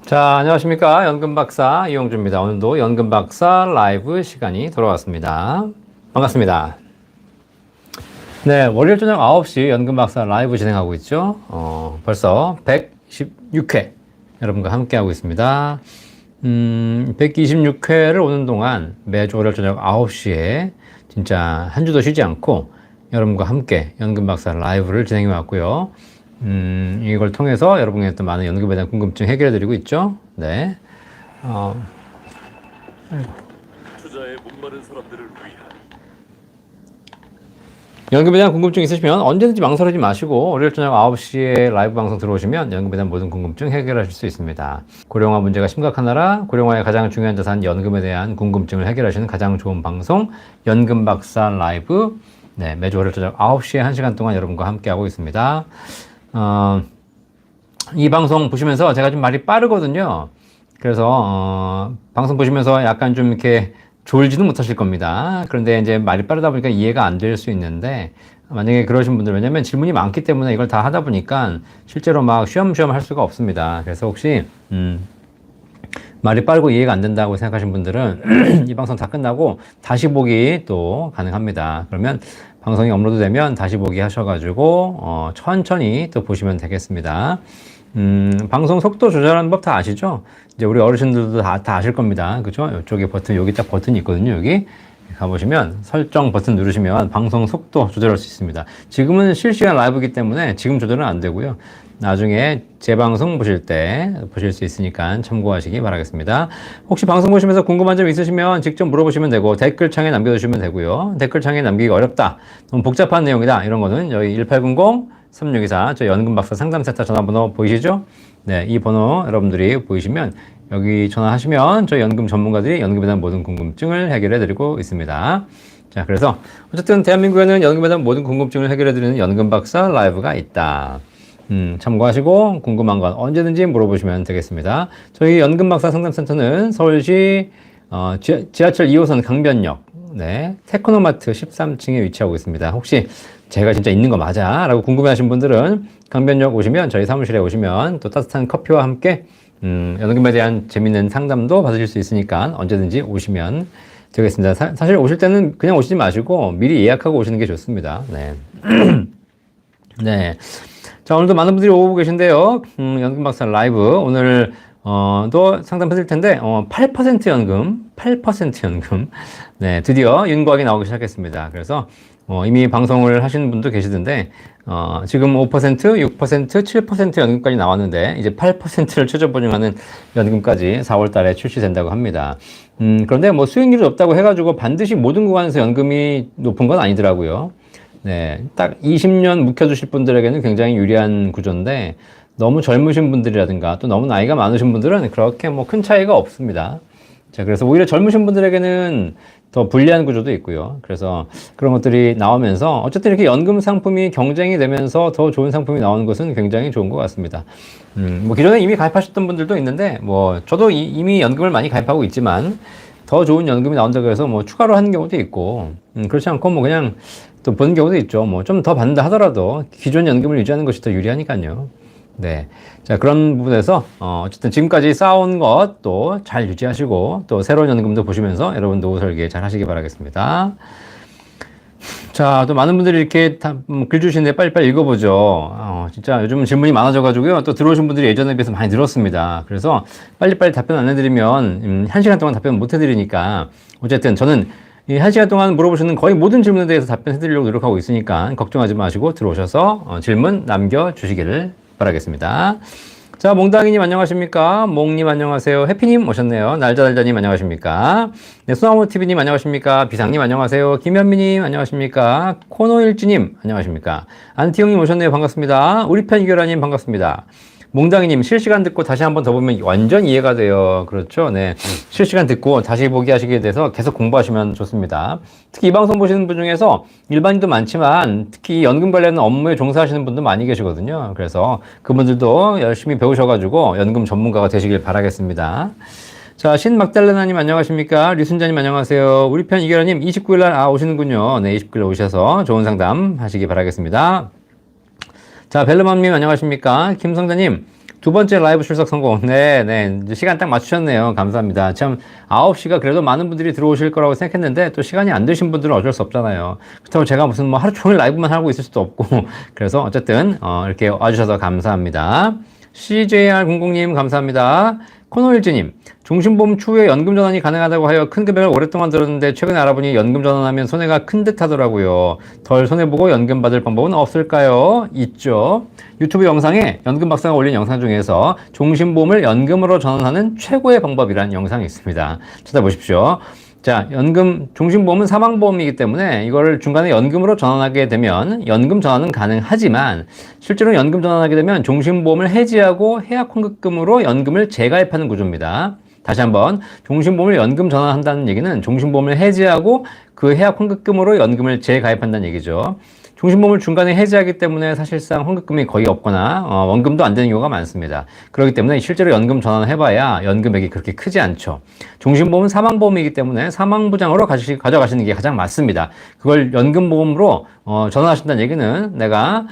자, 안녕하십니까. 연금박사 이용주입니다. 오늘도 연금박사 라이브 시간이 돌아왔습니다. 반갑습니다. 네, 월요일 저녁 9시 연금박사 라이브 진행하고 있죠. 벌써 116회 여러분과 함께하고 있습니다. 126회를 오는 동안 매주 월요일 저녁 9시에 진짜 한 주도 쉬지 않고 여러분과 함께 연금박사 라이브를 진행해 왔고요. 이걸 통해서 여러분의 또 많은 연금에 대한 궁금증 해결해드리고 있죠. 네. 투자에 목마른 사람들을 위한 연금에 대한 궁금증 있으시면 언제든지 망설이지 마시고 월요일 저녁 9시에 라이브 방송 들어오시면 연금에 대한 모든 궁금증 해결하실 수 있습니다. 고령화 문제가 심각한 나라, 고령화의 가장 중요한 자산 연금에 대한 궁금증을 해결하시는 가장 좋은 방송 연금박사 라이브. 네, 매주 월요일 저녁 9시에 1시간 동안 여러분과 함께하고 있습니다. 이 방송 보시면서 제가 좀 말이 빠르거든요. 그래서 방송 보시면서 약간 좀 이렇게 졸지는 못하실 겁니다. 그런데 이제 말이 빠르다 보니까 이해가 안 될 수 있는데, 만약에 그러신 분들, 왜냐면 질문이 많기 때문에 이걸 다 하다 보니까 실제로 막 쉬엄쉬엄 할 수가 없습니다. 그래서 혹시 말이 빠르고 이해가 안 된다고 생각하신 분들은 이 방송 다 끝나고 다시 보기 또 가능합니다. 그러면 방송이 업로드 되면 다시 보기 하셔가지고 천천히 또 보시면 되겠습니다. 방송 속도 조절하는 법 다 아시죠? 이제 우리 어르신들도 다 아실 겁니다. 그죠? 이쪽에 버튼, 여기 딱 버튼이 있거든요. 여기 가보시면 설정 버튼 누르시면 방송 속도 조절할 수 있습니다. 지금은 실시간 라이브이기 때문에 지금 조절은 안 되고요. 나중에 재방송 보실 때 보실 수 있으니까 참고하시기 바라겠습니다. 혹시 방송 보시면서 궁금한 점 있으시면 직접 물어보시면 되고 댓글창에 남겨주시면 되고요. 댓글창에 남기기 어렵다, 너무 복잡한 내용이다, 이런 거는 여기 1800-3624 저 연금박사 상담센터 전화번호 보이시죠? 네, 이 번호 여러분들이 보이시면 여기 전화하시면 저희 연금 전문가들이 연금에 대한 모든 궁금증을 해결해 드리고 있습니다. 자, 그래서 어쨌든 대한민국에는 연금에 대한 모든 궁금증을 해결해 드리는 연금박사 라이브가 있다. 참고하시고 궁금한 건 언제든지 물어보시면 되겠습니다. 저희 연금박사 상담센터는 서울시 지하철 2호선 강변역, 네, 테크노마트 13층에 위치하고 있습니다. 혹시 제가 진짜 있는 거 맞아? 라고 궁금해하신 분들은 강변역 오시면 저희 사무실에 오시면 또 따뜻한 커피와 함께 연금에 대한 재밌는 상담도 받으실 수 있으니까 언제든지 오시면 되겠습니다. 사실 오실 때는 그냥 오시지 마시고 미리 예약하고 오시는 게 좋습니다. 네. 네. 자, 오늘도 많은 분들이 오고 계신데요. 연금박사 라이브 오늘 또 상담해드릴 텐데 8% 연금, 8% 연금. 네, 드디어 윤곽이 나오기 시작했습니다. 그래서 이미 방송을 하시는 분도 계시던데 지금 5%, 6%, 7% 연금까지 나왔는데 이제 8%를 최저 보증하는 연금까지 4월 달에 출시된다고 합니다. 그런데 뭐 수익률이 높다고 해가지고 반드시 모든 구간에서 연금이 높은 건 아니더라고요. 네, 딱 20년 묵혀두실 분들에게는 굉장히 유리한 구조인데 너무 젊으신 분들이라든가 또 너무 나이가 많으신 분들은 그렇게 뭐 큰 차이가 없습니다. 자, 그래서 오히려 젊으신 분들에게는 더 불리한 구조도 있고요. 그래서 그런 것들이 나오면서 어쨌든 이렇게 연금 상품이 경쟁이 되면서 더 좋은 상품이 나오는 것은 굉장히 좋은 것 같습니다. 뭐 기존에 이미 가입하셨던 분들도 있는데 뭐 저도 이미 연금을 많이 가입하고 있지만 더 좋은 연금이 나온다고 해서 뭐 추가로 하는 경우도 있고 그렇지 않고 뭐 그냥 또 보는 경우도 있죠. 뭐 좀 더 받는다 하더라도 기존 연금을 유지하는 것이 더 유리하니까요. 네. 자, 그런 부분에서 어쨌든 지금까지 쌓아온 것도 잘 유지하시고 또 새로운 연금도 보시면서 여러분 노후 설계 잘 하시기 바라겠습니다. 자, 또 많은 분들이 이렇게 글 주시는데 빨리빨리 읽어보죠. 진짜 요즘은 질문이 많아져가지고요. 또 들어오신 분들이 예전에 비해서 많이 늘었습니다. 그래서 빨리빨리 답변 안 해드리면 1시간 동안 답변 못 해드리니까 어쨌든 저는 이 1시간 동안 물어보시는 거의 모든 질문에 대해서 답변해드리려고 노력하고 있으니까 걱정하지 마시고 들어오셔서 질문 남겨주시기를 바라겠습니다. 자, 몽당이님 안녕하십니까? 몽님 안녕하세요. 해피님 오셨네요. 날자날자님 안녕하십니까? 네, 소나무TV님 안녕하십니까? 비상님 안녕하세요. 김현미님 안녕하십니까? 코노일지님 안녕하십니까? 안티형님 오셨네요. 반갑습니다. 우리 편 이결아님 반갑습니다. 몽당이님 실시간 듣고 다시 한 번 더 보면 완전 이해가 돼요. 그렇죠? 네. 실시간 듣고 다시 보기 하시게 돼서 계속 공부하시면 좋습니다. 특히 이 방송 보시는 분 중에서 일반인도 많지만 특히 연금 관련 업무에 종사하시는 분도 많이 계시거든요. 그래서 그분들도 열심히 배우셔가지고 연금 전문가가 되시길 바라겠습니다. 자, 신막달레나님 안녕하십니까? 류순자님 안녕하세요. 우리 편 이결아님 29일날 오시는군요. 네, 29일날 오셔서 좋은 상담 하시기 바라겠습니다. 자, 벨르맘님 안녕하십니까? 김성자님 두 번째 라이브 출석 성공. 네. 이제 시간 딱 맞추셨네요. 감사합니다. 참, 9시가 그래도 많은 분들이 들어오실 거라고 생각했는데, 또 시간이 안 되신 분들은 어쩔 수 없잖아요. 그렇다고 제가 무슨 뭐 하루 종일 라이브만 하고 있을 수도 없고, 그래서 어쨌든, 이렇게 와주셔서 감사합니다. CJR00님, 감사합니다. 코노일즈님, 종신보험 추후에 연금 전환이 가능하다고 하여 큰 금액을 오랫동안 들었는데 최근에 알아보니 연금 전환하면 손해가 큰 듯 하더라고요. 덜 손해보고 연금 받을 방법은 없을까요? 있죠. 유튜브 영상에 연금 박사가 올린 영상 중에서 종신보험을 연금으로 전환하는 최고의 방법이라는 영상이 있습니다. 찾아보십시오. 자, 종신보험은 사망보험이기 때문에 이거를 중간에 연금으로 전환하게 되면 연금 전환은 가능하지만 실제로 연금 전환하게 되면 종신보험을 해지하고 해약환급금으로 연금을 재가입하는 구조입니다. 다시 한번 종신보험을 연금 전환한다는 얘기는 종신보험을 해지하고 그 해약환급금으로 연금을 재가입한다는 얘기죠. 종신보험을 중간에 해지하기 때문에 사실상 환급금이 거의 없거나 원금도 안 되는 경우가 많습니다. 그렇기 때문에 실제로 연금 전환을 해봐야 연금액이 그렇게 크지 않죠. 종신보험은 사망보험이기 때문에 사망보장으로 가져가시는 게 가장 맞습니다. 그걸 연금보험으로 전환하신다는 얘기는 내가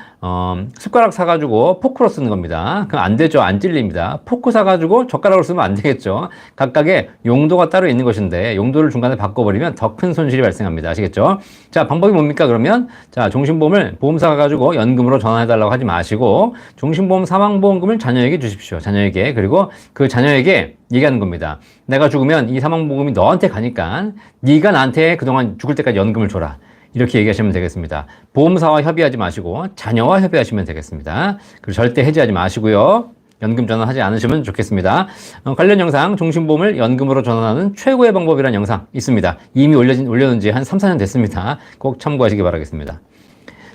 숟가락 사가지고 포크로 쓰는 겁니다. 그럼 안 되죠. 안 찔립니다. 포크 사가지고 젓가락으로 쓰면 안 되겠죠. 각각의 용도가 따로 있는 것인데 용도를 중간에 바꿔버리면 더 큰 손실이 발생합니다. 아시겠죠? 자, 방법이 뭡니까 그러면? 자, 종신보험을 보험사가 가지고 연금으로 전환해달라고 하지 마시고 종신보험 사망보험금을 자녀에게 주십시오. 자녀에게. 그리고 그 자녀에게 얘기하는 겁니다. 내가 죽으면 이 사망보험금이 너한테 가니까 네가 나한테 그동안 죽을 때까지 연금을 줘라. 이렇게 얘기하시면 되겠습니다. 보험사와 협의하지 마시고 자녀와 협의하시면 되겠습니다. 그리고 절대 해지하지 마시고요. 연금 전환하지 않으시면 좋겠습니다. 관련 영상 종신보험을 연금으로 전환하는 최고의 방법이라는 영상 있습니다. 이미 올려놓은 지 한 3, 4년 됐습니다. 꼭 참고하시기 바라겠습니다.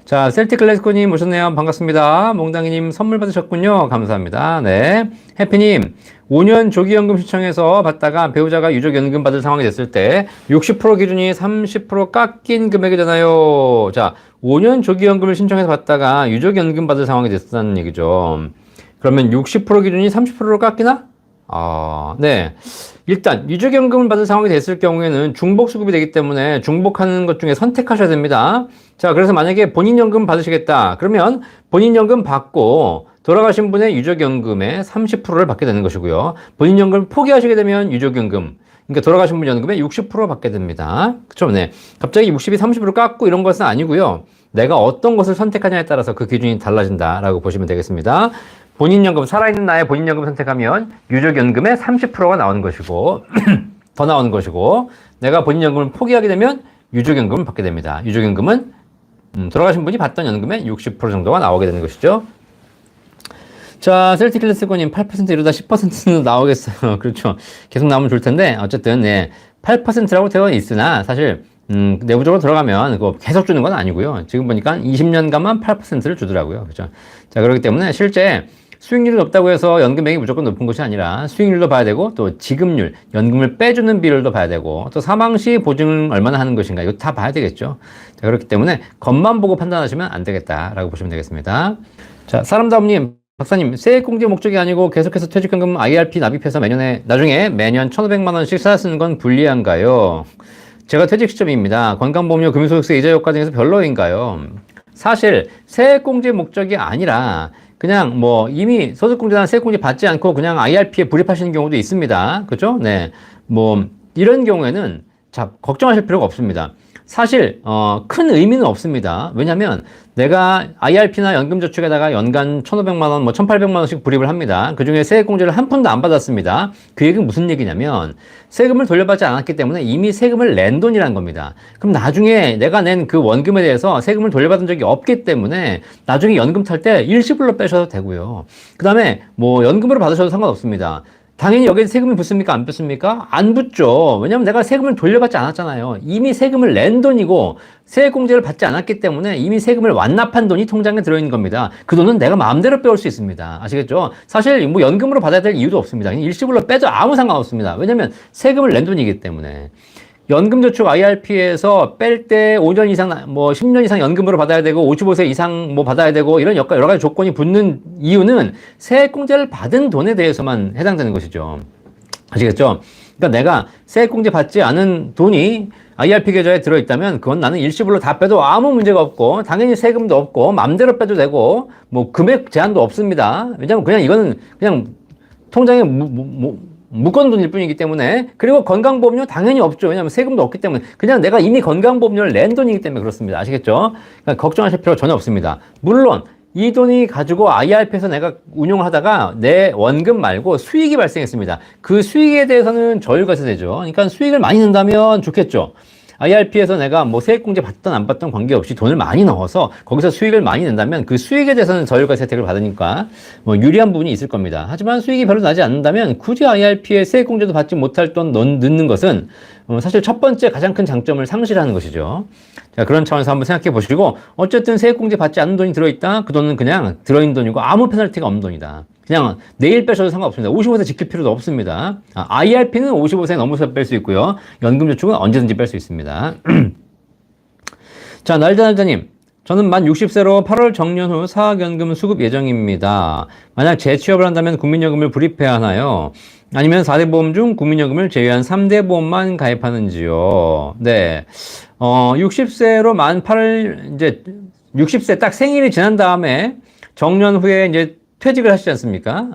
자, 셀틱 클래스코님 오셨네요. 반갑습니다. 몽당이님 선물 받으셨군요. 감사합니다. 네. 해피님, 5년 조기연금 신청해서 받다가 배우자가 유족연금 받을 상황이 됐을 때 60% 기준이 30% 깎인 금액이잖아요. 자, 5년 조기연금을 신청해서 받다가 유족연금 받을 상황이 됐다는 얘기죠. 그러면 60% 기준이 30%로 깎이나? 네. 일단 유족연금을 받을 상황이 됐을 경우에는 중복수급이 되기 때문에 중복하는 것 중에 선택하셔야 됩니다. 자, 그래서 만약에 본인연금 받으시겠다. 그러면 본인연금 받고 돌아가신 분의 유족연금의 30%를 받게 되는 것이고요. 본인연금을 포기하시게 되면 유족연금, 그러니까 돌아가신 분 연금의 60% 받게 됩니다. 그쵸? 네. 갑자기 60이 30% 깎고 이런 것은 아니고요. 내가 어떤 것을 선택하냐에 따라서 그 기준이 달라진다라고 보시면 되겠습니다. 본인연금, 살아있는 나의 본인연금 선택하면 유족연금의 30%가 나오는 것이고 더 나오는 것이고 내가 본인연금을 포기하게 되면 유족연금을 받게 됩니다. 유족연금은 돌아가신 분이 받던 연금의 60% 정도가 나오게 되는 것이죠. 자, 셀틱클래스코님 8% 이러다 10%는 나오겠어요. 그렇죠. 계속 나오면 좋을 텐데 어쨌든 네, 8%라고 되어 있으나 사실 내부적으로 들어가면 그거 계속 주는 건 아니고요. 지금 보니까 20년간만 8%를 주더라고요. 그렇죠. 자, 그렇기 때문에 실제 수익률이 높다고 해서 연금액이 무조건 높은 것이 아니라 수익률도 봐야 되고 또 지급률, 연금을 빼주는 비율도 봐야 되고 또 사망 시 보증을 얼마나 하는 것인가 이거 다 봐야 되겠죠. 자, 그렇기 때문에 겉만 보고 판단하시면 안 되겠다라고 보시면 되겠습니다. 자, 사람다움님, 박사님, 세액공제 목적이 아니고 계속해서 퇴직연금 IRP 납입해서 나중에 매년 1,500만 원씩 쌓아 쓰는 건 불리한가요? 제가 퇴직 시점입니다. 건강보험료, 금융소득세, 이자 효과 등에서 별로인가요? 사실 세액공제 목적이 아니라 그냥 뭐 이미 소득공제나 세액공제 받지 않고 그냥 IRP에 불입하시는 경우도 있습니다. 그죠? 네. 뭐 이런 경우에는 자, 걱정하실 필요가 없습니다. 사실 큰 의미는 없습니다. 왜냐하면 내가 IRP나 연금저축에다가 연간 1,500만 원, 뭐 1,800만 원씩 불입을 합니다. 그중에 세액공제를 한 푼도 안 받았습니다. 그 얘기는 무슨 얘기냐면 세금을 돌려받지 않았기 때문에 이미 세금을 낸 돈이라는 겁니다. 그럼 나중에 내가 낸 그 원금에 대해서 세금을 돌려받은 적이 없기 때문에 나중에 연금 탈 때 일시불로 빼셔도 되고요. 그 다음에 뭐 연금으로 받으셔도 상관없습니다. 당연히 여기에 세금이 붙습니까? 안 붙습니까? 안 붙죠. 왜냐면 내가 세금을 돌려받지 않았잖아요. 이미 세금을 낸 돈이고 세액공제를 받지 않았기 때문에 이미 세금을 완납한 돈이 통장에 들어있는 겁니다. 그 돈은 내가 마음대로 빼올 수 있습니다. 아시겠죠? 사실 뭐 연금으로 받아야 될 이유도 없습니다. 그냥 일시불로 빼도 아무 상관없습니다. 왜냐면 세금을 낸 돈이기 때문에. 연금저축 IRP에서 뺄 때 5년 이상, 뭐 10년 이상 연금으로 받아야 되고 55세 이상 뭐 받아야 되고 이런 여러 가지 조건이 붙는 이유는 세액공제를 받은 돈에 대해서만 해당되는 것이죠. 아시겠죠? 그러니까 내가 세액공제 받지 않은 돈이 IRP 계좌에 들어있다면 그건 나는 일시불로 다 빼도 아무 문제가 없고 당연히 세금도 없고 맘대로 빼도 되고 뭐 금액 제한도 없습니다. 왜냐면 그냥 이거는 그냥 통장에 묶어놓은 돈일 뿐이기 때문에. 그리고 건강보험료 당연히 없죠. 왜냐하면 세금도 없기 때문에. 그냥 내가 이미 건강보험료를 낸 돈이기 때문에 그렇습니다. 아시겠죠? 그러니까 걱정하실 필요 전혀 없습니다. 물론 이 돈이 가지고 IRP에서 내가 운용을 하다가 내 원금 말고 수익이 발생했습니다. 그 수익에 대해서는 저율과세 되죠. 그러니까 수익을 많이 낸다면 좋겠죠. IRP에서 내가 뭐 세액공제 받든 안 받든 관계없이 돈을 많이 넣어서 거기서 수익을 많이 낸다면 그 수익에 대해서는 저율과세 혜택을 받으니까 뭐 유리한 부분이 있을 겁니다. 하지만 수익이 별로 나지 않는다면 굳이 IRP에 세액공제도 받지 못할 돈 넣는 것은 사실 첫 번째 가장 큰 장점을 상실하는 것이죠. 자, 그런 차원에서 한번 생각해 보시고 어쨌든 세액공제 받지 않는 돈이 들어있다? 그 돈은 그냥 들어있는 돈이고 아무 페널티가 없는 돈이다. 그냥 내일 빼셔도 상관없습니다. 55세 지킬 필요도 없습니다. IRP는 55세 넘어서 뺄 수 있고요. 연금저축은 언제든지 뺄 수 있습니다. 자, 날자님. 저는 만 60세로 8월 정년 후 사학연금 수급 예정입니다. 만약 재취업을 한다면 국민연금을 불입해야 하나요? 아니면 4대 보험 중 국민연금을 제외한 3대 보험만 가입하는지요? 네. 60세로 만 8월, 이제 60세 딱 생일이 지난 다음에 정년 후에 이제 퇴직을 하시지 않습니까?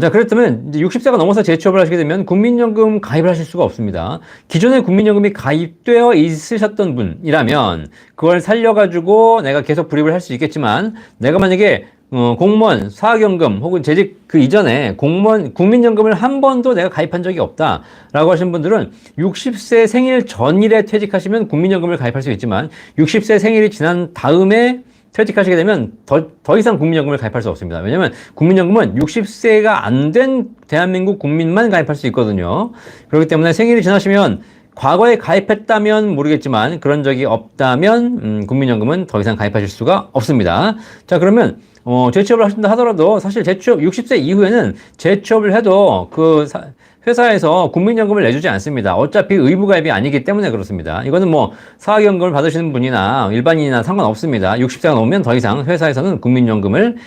자, 그렇다면 이제 60세가 넘어서 재취업을 하시게 되면 국민연금 가입을 하실 수가 없습니다. 기존에 국민연금이 가입되어 있으셨던 분이라면 그걸 살려가지고 내가 계속 불입을 할 수 있겠지만 내가 만약에 공무원, 사학연금 혹은 재직 그 이전에 공무원, 국민연금을 한 번도 내가 가입한 적이 없다라고 하신 분들은 60세 생일 전일에 퇴직하시면 국민연금을 가입할 수 있지만 60세 생일이 지난 다음에 퇴직하시게 되면 더 이상 국민연금을 가입할 수 없습니다. 왜냐하면 국민연금은 60세가 안 된 대한민국 국민만 가입할 수 있거든요. 그렇기 때문에 생일이 지나시면 과거에 가입했다면 모르겠지만 그런 적이 없다면 국민연금은 더 이상 가입하실 수가 없습니다. 자, 그러면 재취업을 하신다 하더라도 사실 재취업 60세 이후에는 재취업을 해도 그 회사에서 국민연금을 내주지 않습니다. 어차피 의무가입이 아니기 때문에 그렇습니다. 이거는 뭐 사학연금을 받으시는 분이나 일반인이나 상관없습니다. 60세가 넘으면 더 이상 회사에서는 국민연금을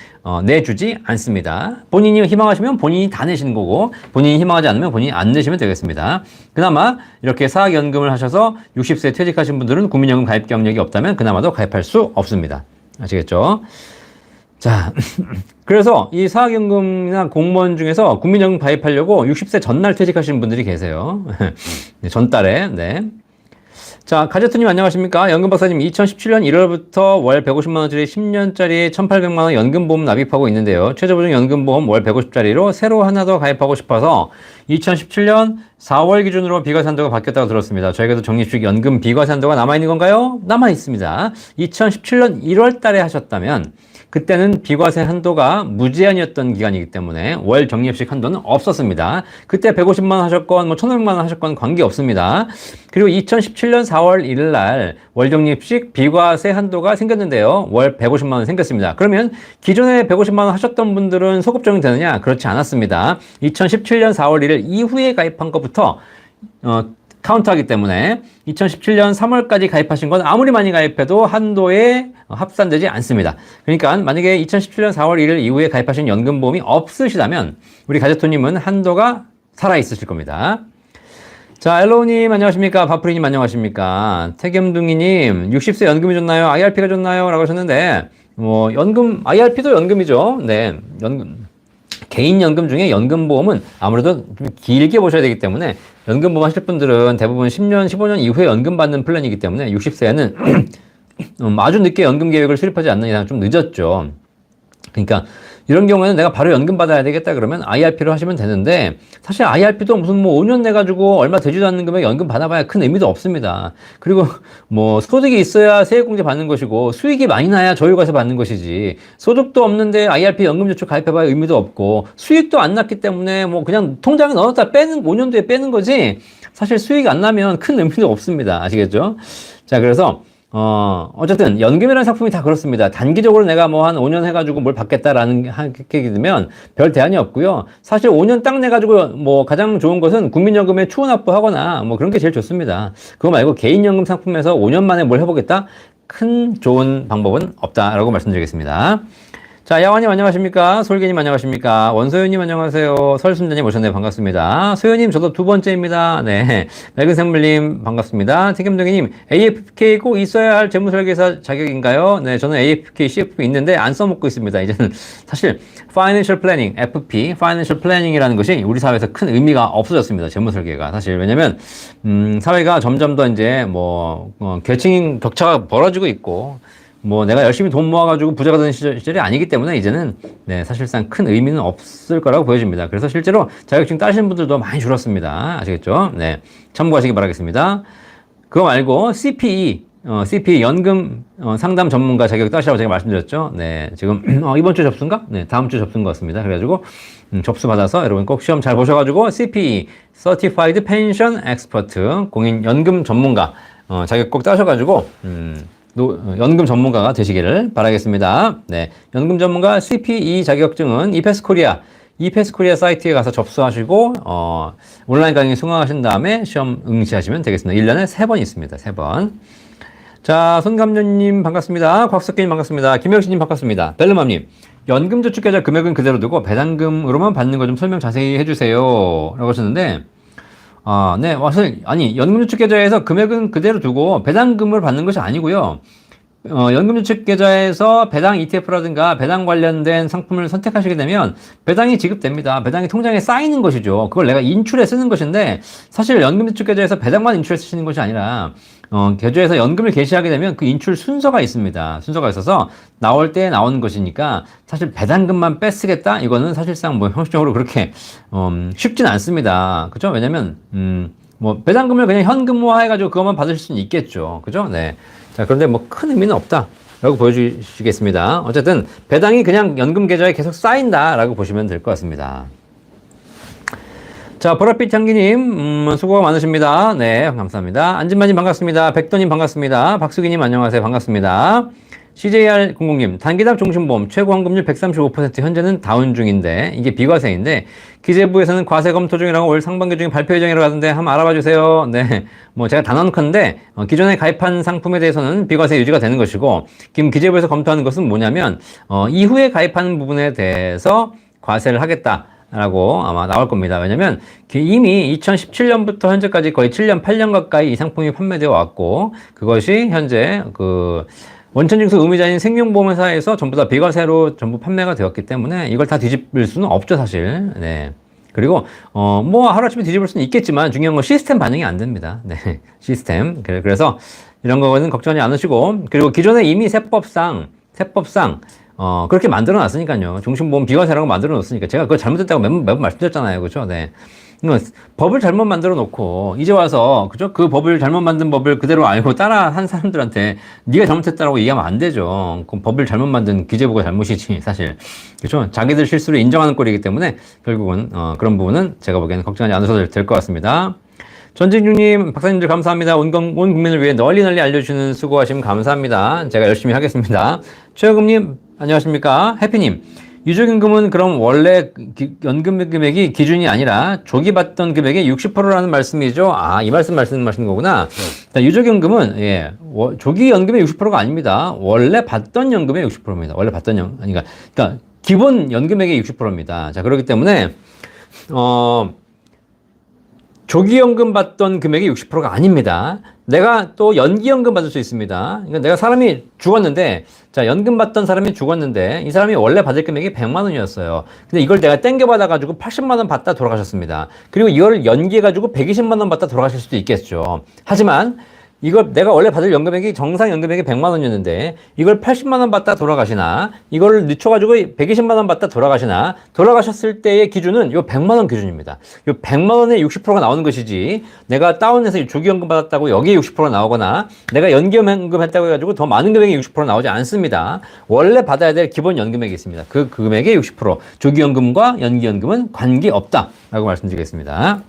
내주지 않습니다. 본인이 희망하시면 본인이 다 내시는 거고 본인이 희망하지 않으면 본인이 안 내시면 되겠습니다. 그나마 이렇게 사학연금을 하셔서 60세에 퇴직하신 분들은 국민연금 가입 경력이 없다면 그나마도 가입할 수 없습니다. 아시겠죠? 자, 그래서 이 사학연금이나 공무원 중에서 국민연금 가입하려고 60세 전날 퇴직하시는 분들이 계세요. 전달에, 네. 자, 가제트님 안녕하십니까? 연금박사님, 2017년 1월부터 월 150만원짜리 10년짜리 1,800만원 연금보험 납입하고 있는데요. 최저보증 연금보험 월 150짜리로 새로 하나 더 가입하고 싶어서 2017년 4월 기준으로 비과세 한도가 바뀌었다고 들었습니다. 저에게도 적립식 연금 비과세 한도가 남아있는 건가요? 남아있습니다. 2017년 1월 달에 하셨다면 그때는 비과세 한도가 무제한이었던 기간이기 때문에 월 적립식 한도는 없었습니다. 그때 150만 원 하셨건 뭐 1,500만 원 하셨건 관계없습니다. 그리고 2017년 4월 1일 날 월 적립식 비과세 한도가 생겼는데요. 월 150만 원 생겼습니다. 그러면 기존에 150만 원 하셨던 분들은 소급 적용되느냐? 그렇지 않았습니다. 2017년 4월 1일 이후에 가입한 것부터 카운트하기 때문에 2017년 3월까지 가입하신 건 아무리 많이 가입해도 한도에 합산되지 않습니다. 그러니까 만약에 2017년 4월 1일 이후에 가입하신 연금보험이 없으시다면 우리 가제토님은 한도가 살아있으실 겁니다. 자, 엘로우님 안녕하십니까? 바프리님 안녕하십니까? 태겸둥이님 60세 연금이 좋나요? IRP가 좋나요? 라고 하셨는데 연금, IRP도 연금이죠. 네, 연금. 개인연금 중에 연금보험은 아무래도 좀 길게 보셔야 되기 때문에 연금보험 하실 분들은 대부분 10년, 15년 이후에 연금 받는 플랜이기 때문에 60세에는 아주 늦게 연금 계획을 수립하지 않는 이상 좀 늦었죠. 그러니까 이런 경우에는 내가 바로 연금 받아야 되겠다 그러면 IRP로 하시면 되는데 사실 IRP도 무슨 뭐 5년 내가지고 얼마 되지도 않는 금액 연금 받아봐야 큰 의미도 없습니다. 그리고 뭐 소득이 있어야 세액공제 받는 것이고 수익이 많이 나야 저율과세 받는 것이지 소득도 없는데 IRP 연금저축 가입해봐야 의미도 없고 수익도 안 났기 때문에 뭐 그냥 통장에 넣었다 빼는 5년 뒤에 빼는 거지 사실 수익이 안 나면 큰 의미도 없습니다. 아시겠죠? 자, 그래서 어쨌든 연금이라는 상품이 다 그렇습니다. 단기적으로 내가 뭐 한 5년 해가지고 뭘 받겠다라는 하게 되면 별 대안이 없고요. 사실 5년 딱 내가지고 뭐 가장 좋은 것은 국민연금에 추후 납부하거나 뭐 그런 게 제일 좋습니다. 그거 말고 개인연금 상품에서 5년 만에 뭘 해보겠다? 큰 좋은 방법은 없다라고 말씀드리겠습니다. 자, 야화님 안녕하십니까? 솔기님 안녕하십니까? 원소연님 안녕하세요. 설순자님 오셨네요. 반갑습니다. 소연님 저도 두 번째입니다. 네. 맑은생물님 반갑습니다. 튀김동이님 AFK 꼭 있어야 할 재무설계사 자격인가요? 네, 저는 AFK, CFP 있는데 안 써먹고 있습니다. 이제는 사실 Financial Planning, FP, Financial Planning이라는 것이 우리 사회에서 큰 의미가 없어졌습니다. 재무설계가 사실 왜냐면 사회가 점점 더 이제 계층 격차가 벌어지고 있고. 내가 열심히 돈 모아가지고 부자가 되는 시절이 아니기 때문에 이제는, 네, 사실상 큰 의미는 없을 거라고 보여집니다. 그래서 실제로 자격증 따시는 분들도 많이 줄었습니다. 아시겠죠? 네. 참고하시기 바라겠습니다. 그거 말고 CPE, CPE 연금 상담 전문가 자격 따시라고 제가 말씀드렸죠. 네. 지금, 이번 주 접수인가? 네. 다음 주 접수인 것 같습니다. 그래가지고, 접수 받아서 여러분 꼭 시험 잘 보셔가지고 CPE, Certified Pension Expert, 공인 연금 전문가, 자격 꼭 따셔가지고, 연금 전문가가 되시기를 바라겠습니다. 네. 연금 전문가 CPE 자격증은 이패스코리아 사이트에 가서 접수하시고, 온라인 강의 수강하신 다음에 시험 응시하시면 되겠습니다. 1년에 3번 있습니다. 3번. 자, 손감독님 반갑습니다. 곽석기님 반갑습니다. 김영신님 반갑습니다. 벨르맘님, 연금저축계좌 금액은 그대로 두고 배당금으로만 받는 거 좀 설명 자세히 해주세요. 라고 하셨는데, 네. 연금저축계좌에서 금액은 그대로 두고 배당금을 받는 것이 아니고요. 연금저축계좌에서 배당 ETF라든가 배당 관련된 상품을 선택하시게 되면 배당이 지급됩니다. 배당이 통장에 쌓이는 것이죠. 그걸 내가 인출해 쓰는 것인데 사실 연금저축계좌에서 배당만 인출해 쓰시는 것이 아니라 계좌에서 연금을 개시하게 되면 그 인출 순서가 있습니다. 순서가 있어서 나올 때 나오는 것이니까 사실 배당금만 뺏쓰겠다? 이거는 사실상 형식적으로 그렇게 쉽진 않습니다. 그죠? 왜냐면 배당금을 그냥 현금화 해가지고 그것만 받으실 수는 있겠죠. 그죠? 네. 자, 그런데 큰 의미는 없다. 라고 보여주시겠습니다. 어쨌든, 배당이 그냥 연금 계좌에 계속 쌓인다. 라고 보시면 될 것 같습니다. 자, 보랏빛 향기님, 수고가 많으십니다. 네, 감사합니다. 안진마님 반갑습니다. 백도님 반갑습니다. 박수기님 안녕하세요. 반갑습니다. CJR00님, 단기납 종신보험 최고 환급률 135%, 현재는 다운 중인데, 이게 비과세인데, 기재부에서는 과세 검토 중이라고 올 상반기 중에 발표 예정이라고 하던데, 한번 알아봐 주세요. 네. 제가 단언컨대, 기존에 가입한 상품에 대해서는 비과세 유지가 되는 것이고, 지금 기재부에서 검토하는 것은 뭐냐면, 이후에 가입하는 부분에 대해서 과세를 하겠다. 라고 아마 나올 겁니다. 왜냐면 이미 2017년부터 현재까지 거의 7년, 8년 가까이 이 상품이 판매되어 왔고, 그것이 현재 원천징수 의무자인 생명보험회사에서 전부 다 비과세로 전부 판매가 되었기 때문에 이걸 다 뒤집을 수는 없죠, 사실. 네. 그리고, 하루아침에 뒤집을 수는 있겠지만 중요한 건 시스템 반영이 안 됩니다. 네. 시스템. 그래서 이런 거는 걱정하지 않으시고, 그리고 기존에 이미 세법상, 그렇게 만들어 놨으니까요. 종신보험 비과세라고 만들어 놨으니까. 제가 그거 잘못했다고 매번 말씀드렸잖아요. 그죠? 네. 법을 잘못 만들어 놓고, 이제 와서, 그죠? 그 법을 잘못 만든 법을 그대로 알고 따라 한 사람들한테 네가 잘못했다라고 얘기하면 안 되죠. 그럼 법을 잘못 만든 기재부가 잘못이지, 사실. 그죠? 자기들 실수를 인정하는 꼴이기 때문에, 결국은, 그런 부분은 제가 보기에는 걱정하지 않으셔도 될 것 같습니다. 전진중님, 박사님들 감사합니다. 온 국민을 위해 널리 알려주시는 수고하심 감사합니다. 제가 열심히 하겠습니다. 최여금님, 안녕하십니까? 해피님, 유족임금은 그럼 원래 연금 금액이 기준이 아니라 조기 받던 금액의 60%라는 말씀이죠? 이 말씀하시는 거구나. 자, 유족연금은, 예, 조기 연금의 60%가 아닙니다. 원래 받던 연금의 60%입니다. 원래 받던 그러니까 기본 연금액의 60%입니다. 자, 그렇기 때문에, 조기연금 받던 금액이 60%가 아닙니다. 내가 또 연기연금 받을 수 있습니다. 그러니까 내가 사람이 죽었는데, 자, 연금 받던 사람이 죽었는데, 이 사람이 원래 받을 금액이 100만 원이었어요. 근데 이걸 내가 땡겨받아가지고 80만 원 받다 돌아가셨습니다. 그리고 이걸 연기해가지고 120만 원 받다 돌아가실 수도 있겠죠. 하지만, 이걸 내가 원래 받을 연금액이 정상 연금액이 100만 원이었는데 이걸 80만 원 받다 돌아가시나 이거를 늦춰가지고 120만 원 받다 돌아가시나 돌아가셨을 때의 기준은 요 100만 원 기준입니다. 요 100만 원의 60%가 나오는 것이지 내가 다운해서 조기연금 받았다고 여기에 60%가 나오거나 내가 연기연금 했다고 해가지고 더 많은 금액이 60% 나오지 않습니다. 원래 받아야 될 기본 연금액이 있습니다. 그 금액의 60% 조기연금과 연기연금은 관계없다라고 말씀드리겠습니다.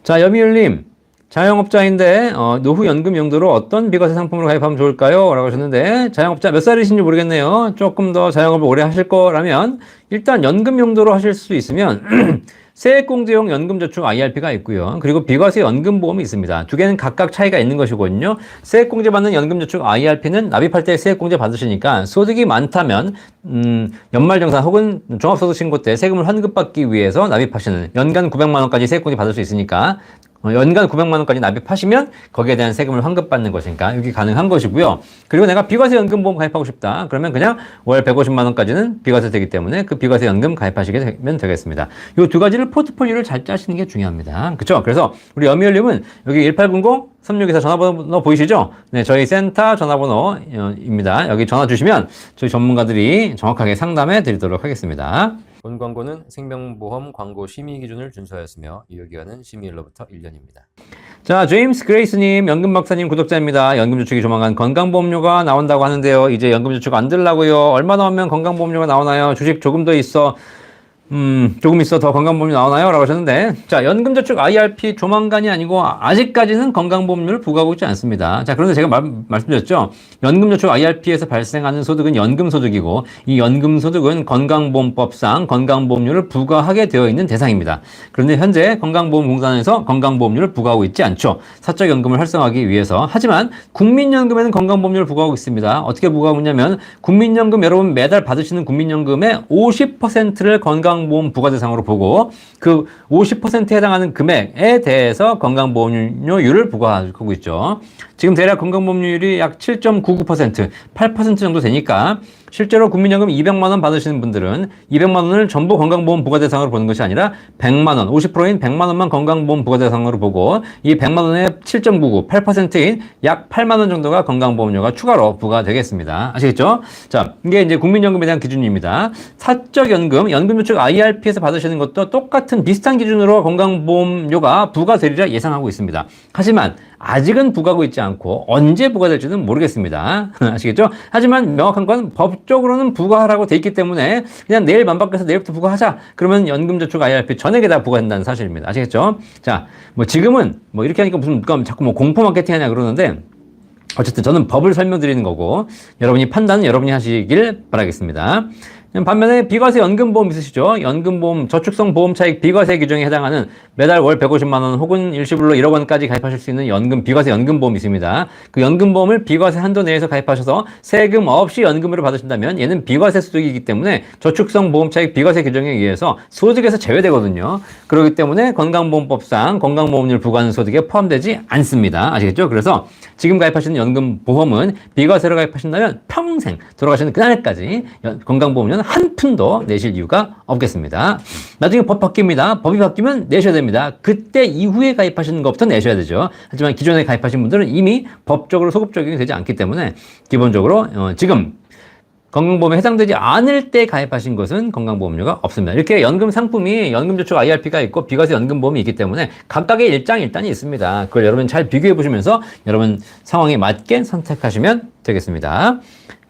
자, 여미율님 자영업자인데 노후 연금 용도로 어떤 비과세 상품으로 가입하면 좋을까요? 라고 하셨는데 자영업자 몇 살이신지 모르겠네요. 조금 더 자영업을 오래 하실 거라면 일단 연금 용도로 하실 수 있으면 세액공제용 연금저축 IRP가 있고요. 그리고 비과세 연금보험이 있습니다. 두 개는 각각 차이가 있는 것이거든요. 세액공제 받는 연금저축 IRP는 납입할 때 세액공제 받으시니까 소득이 많다면 연말정산 혹은 종합소득신고 때 세금을 환급받기 위해서 납입하시는 연간 900만 원까지 세액공제 받을 수 있으니까 연간 900만 원까지 납입하시면 거기에 대한 세금을 환급받는 것이니까 이게 가능한 것이고요. 그리고 내가 비과세 연금보험 가입하고 싶다. 그러면 그냥 월 150만 원까지는 비과세 되기 때문에 그 비과세 연금 가입하시게 되면 되겠습니다. 이 두 가지를 포트폴리오를 잘 짜시는 게 중요합니다. 그렇죠? 그래서 우리 염희열님은 여기 1800-3624 전화번호 보이시죠? 네, 저희 센터 전화번호입니다. 여기 전화 주시면 저희 전문가들이 정확하게 상담해 드리도록 하겠습니다. 본 광고는 생명보험 광고 심의 기준을 준수하였으며 유효기간은 심의일로부터 1년입니다. 자, 제임스 그레이스님, 연금박사님 구독자입니다. 연금저축이 조만간 건강보험료가 나온다고 하는데요. 이제 연금저축 안 들라고요. 얼마 나오면 건강보험료가 나오나요? 주식 조금 더 있어. 조금 있어 더 건강보험료 나오나요? 라고 하셨는데, 자, 연금저축 IRP 조만간이 아니고 아직까지는 건강보험료를 부과하고 있지 않습니다. 자, 그런데 제가 말씀드렸죠. 연금저축 IRP에서 발생하는 소득은 연금소득이고, 이 연금소득은 건강보험법상 건강보험료를 부과하게 되어 있는 대상입니다. 그런데 현재 건강보험공단에서 건강보험료를 부과하고 있지 않죠. 사적연금을 활성화하기 위해서. 하지만 국민연금에는 건강보험료를 부과하고 있습니다. 어떻게 부과하고 있냐면, 국민연금 여러분 매달 받으시는 국민연금의 50%를 건강보험 부과 대상으로 보고 그 50%에 해당하는 금액에 대해서 건강보험료율을 부과하고 있죠. 지금 대략 건강보험료율이 약 7.99%, 8% 정도 되니까 실제로 국민연금 200만 원 받으시는 분들은 200만 원을 전부 건강보험 부과 대상으로 보는 것이 아니라 100만 원, 50%인 100만 원만 건강보험 부과 대상으로 보고 이 100만 원의 7.99, 8%인 약 8만 원 정도가 건강보험료가 추가로 부과되겠습니다. 아시겠죠? 자, 이게 이제 국민연금에 대한 기준입니다. 사적연금, 연금저축 IRP에서 받으시는 것도 똑같은 비슷한 기준으로 건강보험료가 부과되리라 예상하고 있습니다. 하지만 아직은 부과하고 있지 않고 언제 부과될지는 모르겠습니다. 아시겠죠? 하지만 명확한 건 법적으로는 부과하라고 돼 있기 때문에 그냥 내일 맘바꿔서 내일부터 부과하자. 그러면 연금저축 IRP 전액에 다 부과된다는 사실입니다. 아시겠죠? 자, 뭐 지금은 뭐 이렇게 하니까 무슨 자꾸 뭐 공포 마케팅 하냐 그러는데 어쨌든 저는 법을 설명드리는 거고 여러분이 판단은 여러분이 하시길 바라겠습니다. 반면에 비과세 연금보험 있으시죠? 연금보험 저축성 보험차익 비과세 규정에 해당하는 매달 월 150만 원 혹은 일시불로 1억 원까지 가입하실 수 있는 비과세 연금보험이 있습니다. 그 연금보험을 비과세 한도 내에서 가입하셔서 세금 없이 연금으로 받으신다면 얘는 비과세 소득이기 때문에 저축성 보험차익 비과세 규정에 의해서 소득에서 제외되거든요. 그렇기 때문에 건강보험법상 건강보험료를 부과하는 소득에 포함되지 않습니다. 아시겠죠? 그래서 지금 가입하시는 연금보험은 비과세로 가입하신다면 평생 돌아가시는 그날까지 건강보험료는 한 푼도 내실 이유가 없겠습니다. 나중에 법 바뀝니다. 법이 바뀌면 내셔야 됩니다. 그때 이후에 가입하시는 것부터 내셔야 되죠. 하지만 기존에 가입하신 분들은 이미 법적으로 소급 적용이 되지 않기 때문에 기본적으로 지금 건강보험에 해당되지 않을 때 가입하신 것은 건강보험료가 없습니다. 이렇게 연금 상품이 연금저축 IRP가 있고 비과세 연금보험이 있기 때문에 각각의 일장일단이 있습니다. 그걸 여러분 잘 비교해 보시면서 여러분 상황에 맞게 선택하시면 되겠습니다.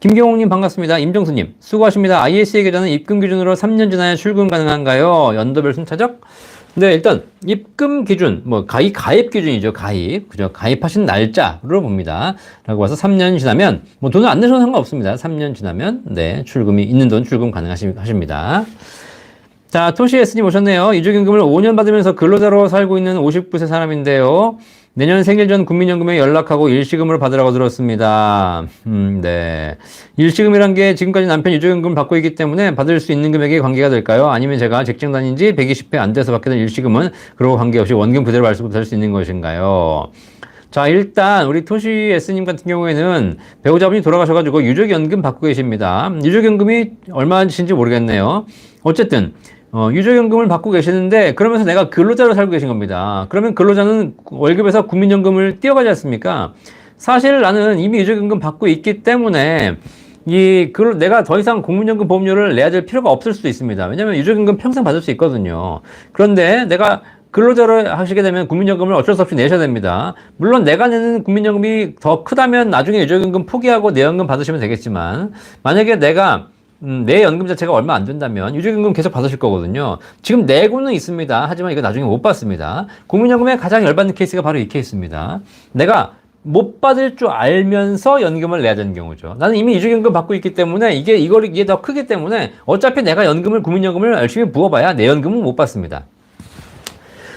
김경옥님 반갑습니다. 임정수님 수고하십니다. ISA 계좌는 입금 기준으로 3년 지나야 출금 가능한가요? 연도별 순차적? 네, 일단 입금 기준, 가입 기준이죠. 그죠? 가입하신 날짜로 봅니다. 라고 해서 3년 지나면 돈을 안 내셔도 상관없습니다. 3년 지나면 출금이 있는 돈 출금 가능하십니다. 자, 토시에스님 오셨네요. 이주연금을 5년 받으면서 근로자로 살고 있는 59세 사람인데요. 내년 생일 전 국민연금에 연락하고 일시금으로 받으라고 들었습니다. 네. 일시금이란 게 지금까지 남편이 유주연금을 받고 있기 때문에 받을 수 있는 금액에 관계가 될까요? 아니면 제가 직장 다닌 지 120회 안 돼서 받게 된 일시금은 그러고 관계없이 원금 그대로 받을 수 있는 것인가요? 자, 일단 우리 토시 S님 같은 경우에는 배우자분이 돌아가셔가지고 유족연금 받고 계십니다. 유족연금이 얼마인지 모르겠네요. 어쨌든 유족연금을 받고 계시는데 그러면서 내가 근로자로 살고 계신 겁니다. 그러면 근로자는 월급에서 국민연금을 떼어가지 않습니까? 사실 나는 이미 유족연금 받고 있기 때문에 내가 더 이상 국민연금 보험료를 내야 될 필요가 없을 수도 있습니다. 왜냐면 유족연금 평생 받을 수 있거든요. 그런데 내가 근로자로 하시게 되면 국민연금을 어쩔 수 없이 내셔야 됩니다. 물론 내가 내는 국민연금이 더 크다면 나중에 유족연금 포기하고 내연금 받으시면 되겠지만 만약에 내가 내 연금 자체가 얼마 안 된다면 유족연금 계속 받으실 거거든요. 지금 내고는 있습니다. 하지만 이거 나중에 못 받습니다. 국민연금에 가장 열받는 케이스가 바로 이 케이스입니다. 내가 못 받을 줄 알면서 연금을 내야 되는 경우죠. 나는 이미 유족연금 받고 있기 때문에 이게 더 크기 때문에 어차피 내가 국민연금을 열심히 부어봐야 내 연금은 못 받습니다.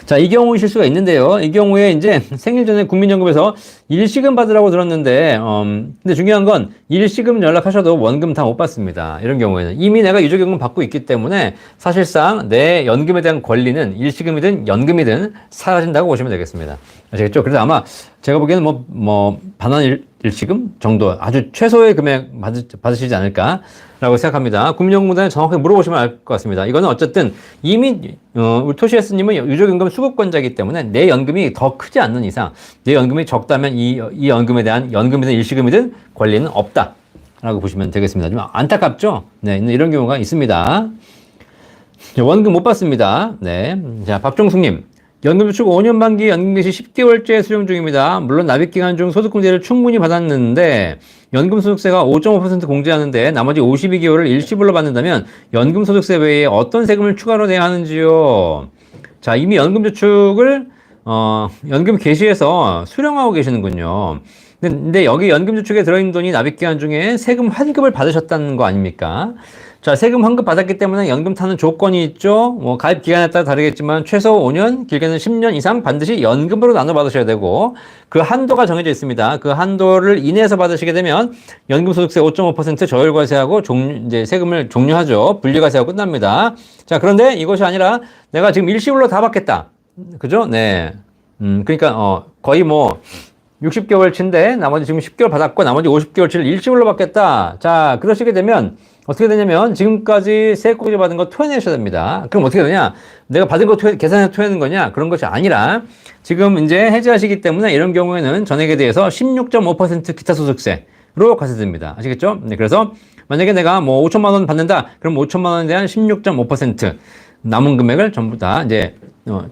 자, 이 경우이실 수가 있는데요. 이 경우에 이제 생일 전에 국민연금에서 일시금 받으라고 들었는데, 근데 중요한 건 일시금 연락하셔도 원금 다 못 받습니다. 이런 경우에는 이미 내가 유족연금 받고 있기 때문에 사실상 내 연금에 대한 권리는 일시금이든 연금이든 사라진다고 보시면 되겠습니다. 아시겠죠? 그래서 아마 제가 보기에는 반환 일시금 정도 아주 최소의 금액 받으시지 않을까라고 생각합니다. 국민연금공단에 정확하게 물어보시면 알 것 같습니다. 이거는 어쨌든 이미 우리 토시에스님은 유족연금 수급권자이기 때문에 내 연금이 더 크지 않는 이상 내 연금이 적다면 이 연금에 대한 연금이든 일시금이든 권리는 없다라고 보시면 되겠습니다. 좀 안타깝죠? 네, 이런 경우가 있습니다. 원금 못 받습니다. 네, 자 박종숙님. 연금저축 5년 만기 연금 개시 10개월째 수령 중입니다. 물론 납입기간 중 소득공제를 충분히 받았는데 연금소득세가 5.5% 공제하는데 나머지 52개월을 일시불로 받는다면 연금소득세 외에 어떤 세금을 추가로 내야 하는지요? 자, 이미 연금저축을 연금 개시해서 수령하고 계시는군요. 근데 여기 연금저축에 들어있는 돈이 납입기간 중에 세금 환급을 받으셨다는 거 아닙니까? 자, 세금 환급 받았기 때문에 연금 타는 조건이 있죠. 가입 기간에 따라 다르겠지만 최소 5년, 길게는 10년 이상 반드시 연금으로 나눠 받으셔야 되고 그 한도가 정해져 있습니다. 그 한도를 이내에서 받으시게 되면 연금소득세 5.5% 저율과세하고 이제 세금을 종료하죠. 분리과세하고 끝납니다. 자, 그런데 이것이 아니라 내가 지금 일시불로 다 받겠다. 그죠? 네. 그러니까 거의 60개월치인데 나머지 지금 10개월 받았고 나머지 50개월치를 일시불로 받겠다. 자, 그러시게 되면 어떻게 되냐면 지금까지 세액공제 받은 거 토해내셔야 됩니다. 그럼 어떻게 되냐? 내가 받은 거 계산해서 토해내는 거냐? 그런 것이 아니라 지금 이제 해지하시기 때문에 이런 경우에는 전액에 대해서 16.5% 기타소득세로 과세됩니다. 아시겠죠? 네, 그래서 만약에 내가 5천만 원 받는다. 그럼 5천만 원에 대한 16.5% 남은 금액을 전부 다 이제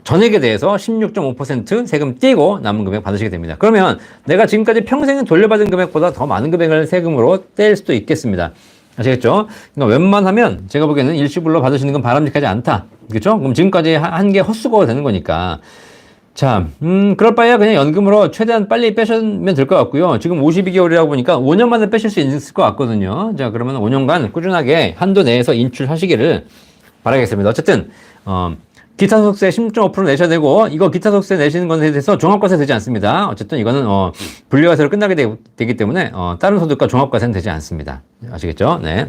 전액에 대해서 16.5% 세금 떼고 남은 금액 받으시게 됩니다. 그러면 내가 지금까지 평생 돌려받은 금액보다 더 많은 금액을 세금으로 뗄 수도 있겠습니다. 아시겠죠? 그러니까 웬만하면 제가 보기에는 일시불로 받으시는 건 바람직하지 않다. 그렇죠? 그럼 지금까지 한 게 헛수고가 되는 거니까. 자, 그럴 바에야 그냥 연금으로 최대한 빨리 빼시면 될 것 같고요. 지금 52개월이라고 보니까 5년 만에 빼실 수 있을 것 같거든요. 자, 그러면 5년간 꾸준하게 한도 내에서 인출하시기를 바라겠습니다. 어쨌든, 기타 소득세 16.5% 내셔야 되고, 이거 기타 소득세 내시는 것에 대해서 종합과세 되지 않습니다. 어쨌든 이거는, 분리과세로 끝나게 되기 때문에, 다른 소득과 종합과세는 되지 않습니다. 아시겠죠? 네.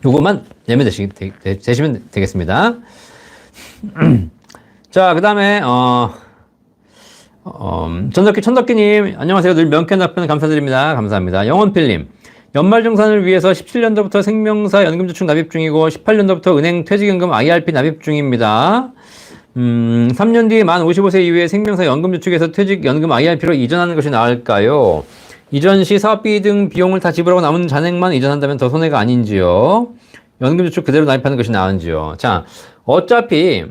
요것만 내면 되시면 되겠습니다. 자, 그 다음에, 천덕기님, 안녕하세요. 늘 명쾌한 답변 감사드립니다. 감사합니다. 영원필님. 연말정산을 위해서 17년도부터 생명사 연금저축 납입 중이고 18년도부터 은행 퇴직연금 IRP 납입 중입니다. 3년 뒤에 만 55세 이후에 생명사 연금저축에서 퇴직연금 IRP로 이전하는 것이 나을까요? 이전 시 사업비 등 비용을 다 지불하고 남은 잔액만 이전한다면 더 손해가 아닌지요? 연금저축 그대로 납입하는 것이 나은지요? 자, 어차피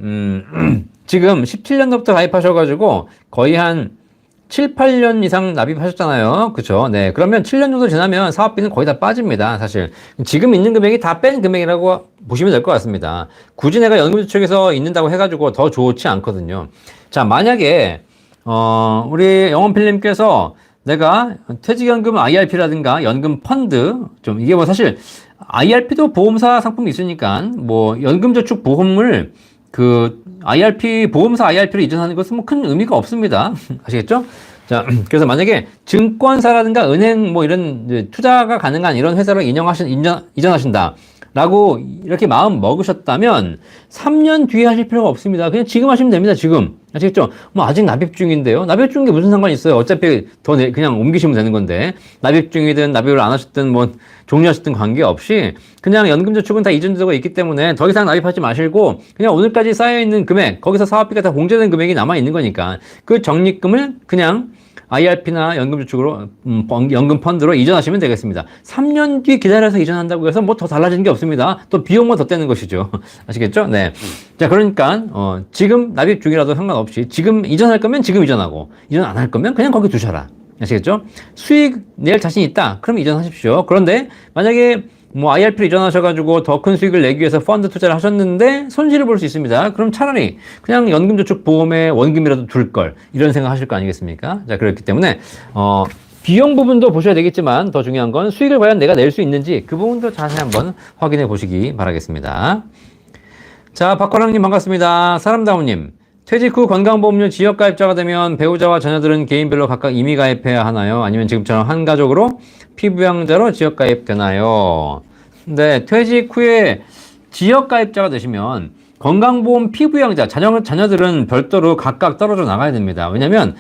지금 17년도부터 가입하셔가지고 거의 한 7, 8년 이상 납입하셨잖아요. 그쵸? 네. 그러면 7년 정도 지나면 사업비는 거의 다 빠집니다. 사실. 지금 있는 금액이 다 뺀 금액이라고 보시면 될 것 같습니다. 굳이 내가 연금저축에서 있는다고 해가지고 더 좋지 않거든요. 자, 만약에, 우리 영원필님께서 내가 퇴직연금 IRP라든가 연금 펀드, 이게 사실 IRP도 보험사 상품이 있으니까 연금저축 보험을 IRP, 보험사 IRP로 이전하는 것은 큰 의미가 없습니다. 아시겠죠? 자, 그래서 만약에 증권사라든가 은행 이런 투자가 가능한 이런 회사로 이전하신다. 라고 이렇게 마음 먹으셨다면 3년 뒤에 하실 필요가 없습니다. 그냥 지금 하시면 됩니다. 지금. 아시겠죠? 아직 납입 중인데요. 납입 중인 게 무슨 상관이 있어요? 어차피 그냥 옮기시면 되는 건데. 납입 중이든 납입을 안 하셨든 종료하셨든 관계없이 그냥 연금저축은 다 이전되고 있기 때문에 더 이상 납입하지 마시고 그냥 오늘까지 쌓여있는 금액, 거기서 사업비가 다 공제된 금액이 남아있는 거니까 그 적립금을 그냥 IRP나 연금저축으로, 연금 펀드로 이전하시면 되겠습니다. 3년 뒤 기다려서 이전한다고 해서 더 달라지는 게 없습니다. 또 비용만 더 떼는 것이죠. 아시겠죠? 네. 자, 그러니까, 지금 납입 중이라도 상관없이 지금 이전할 거면 지금 이전하고, 이전 안 할 거면 그냥 거기 두셔라. 아시겠죠? 수익 낼 자신 있다. 그럼 이전하십시오. 그런데 만약에 뭐 IRP를 이전하셔가지고 더 큰 수익을 내기 위해서 펀드 투자를 하셨는데 손실을 볼 수 있습니다. 그럼 차라리 그냥 연금저축보험에 원금이라도 둘 걸 이런 생각 하실 거 아니겠습니까? 자, 그렇기 때문에 비용 부분도 보셔야 되겠지만 더 중요한 건 수익을 과연 내가 낼 수 있는지 그 부분도 자세히 한번 확인해 보시기 바라겠습니다. 자, 박화랑님 반갑습니다. 사람다운님, 퇴직 후 건강보험료 지역가입자가 되면 배우자와 자녀들은 개인별로 각각 임의 가입해야 하나요? 아니면 지금처럼 한 가족으로 피부양자로 지역가입되나요? 네, 퇴직 후에 지역가입자가 되시면 건강보험 피부양자, 자녀들은 별도로 각각 떨어져 나가야 됩니다. 왜냐면,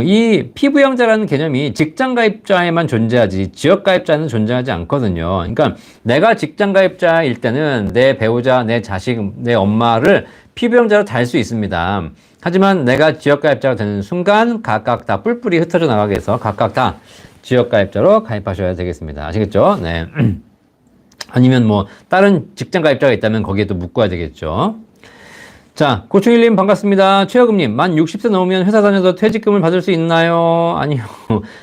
이 피부양자라는 개념이 직장가입자에만 존재하지, 지역가입자는 존재하지 않거든요. 그러니까, 내가 직장가입자일 때는 내 배우자, 내 자식, 내 엄마를 피부양자로 달 수 있습니다. 하지만 내가 지역가입자가 되는 순간, 각각 다 뿔뿔이 흩어져 나가게 해서 각각 다 지역가입자로 가입하셔야 되겠습니다. 아시겠죠? 네. 아니면 뭐, 다른 직장가입자가 있다면 거기에 또 묶어야 되겠죠. 자, 고충일님 반갑습니다. 최여금님, 만 60세 넘으면 회사 다녀도 퇴직금을 받을 수 있나요? 아니요.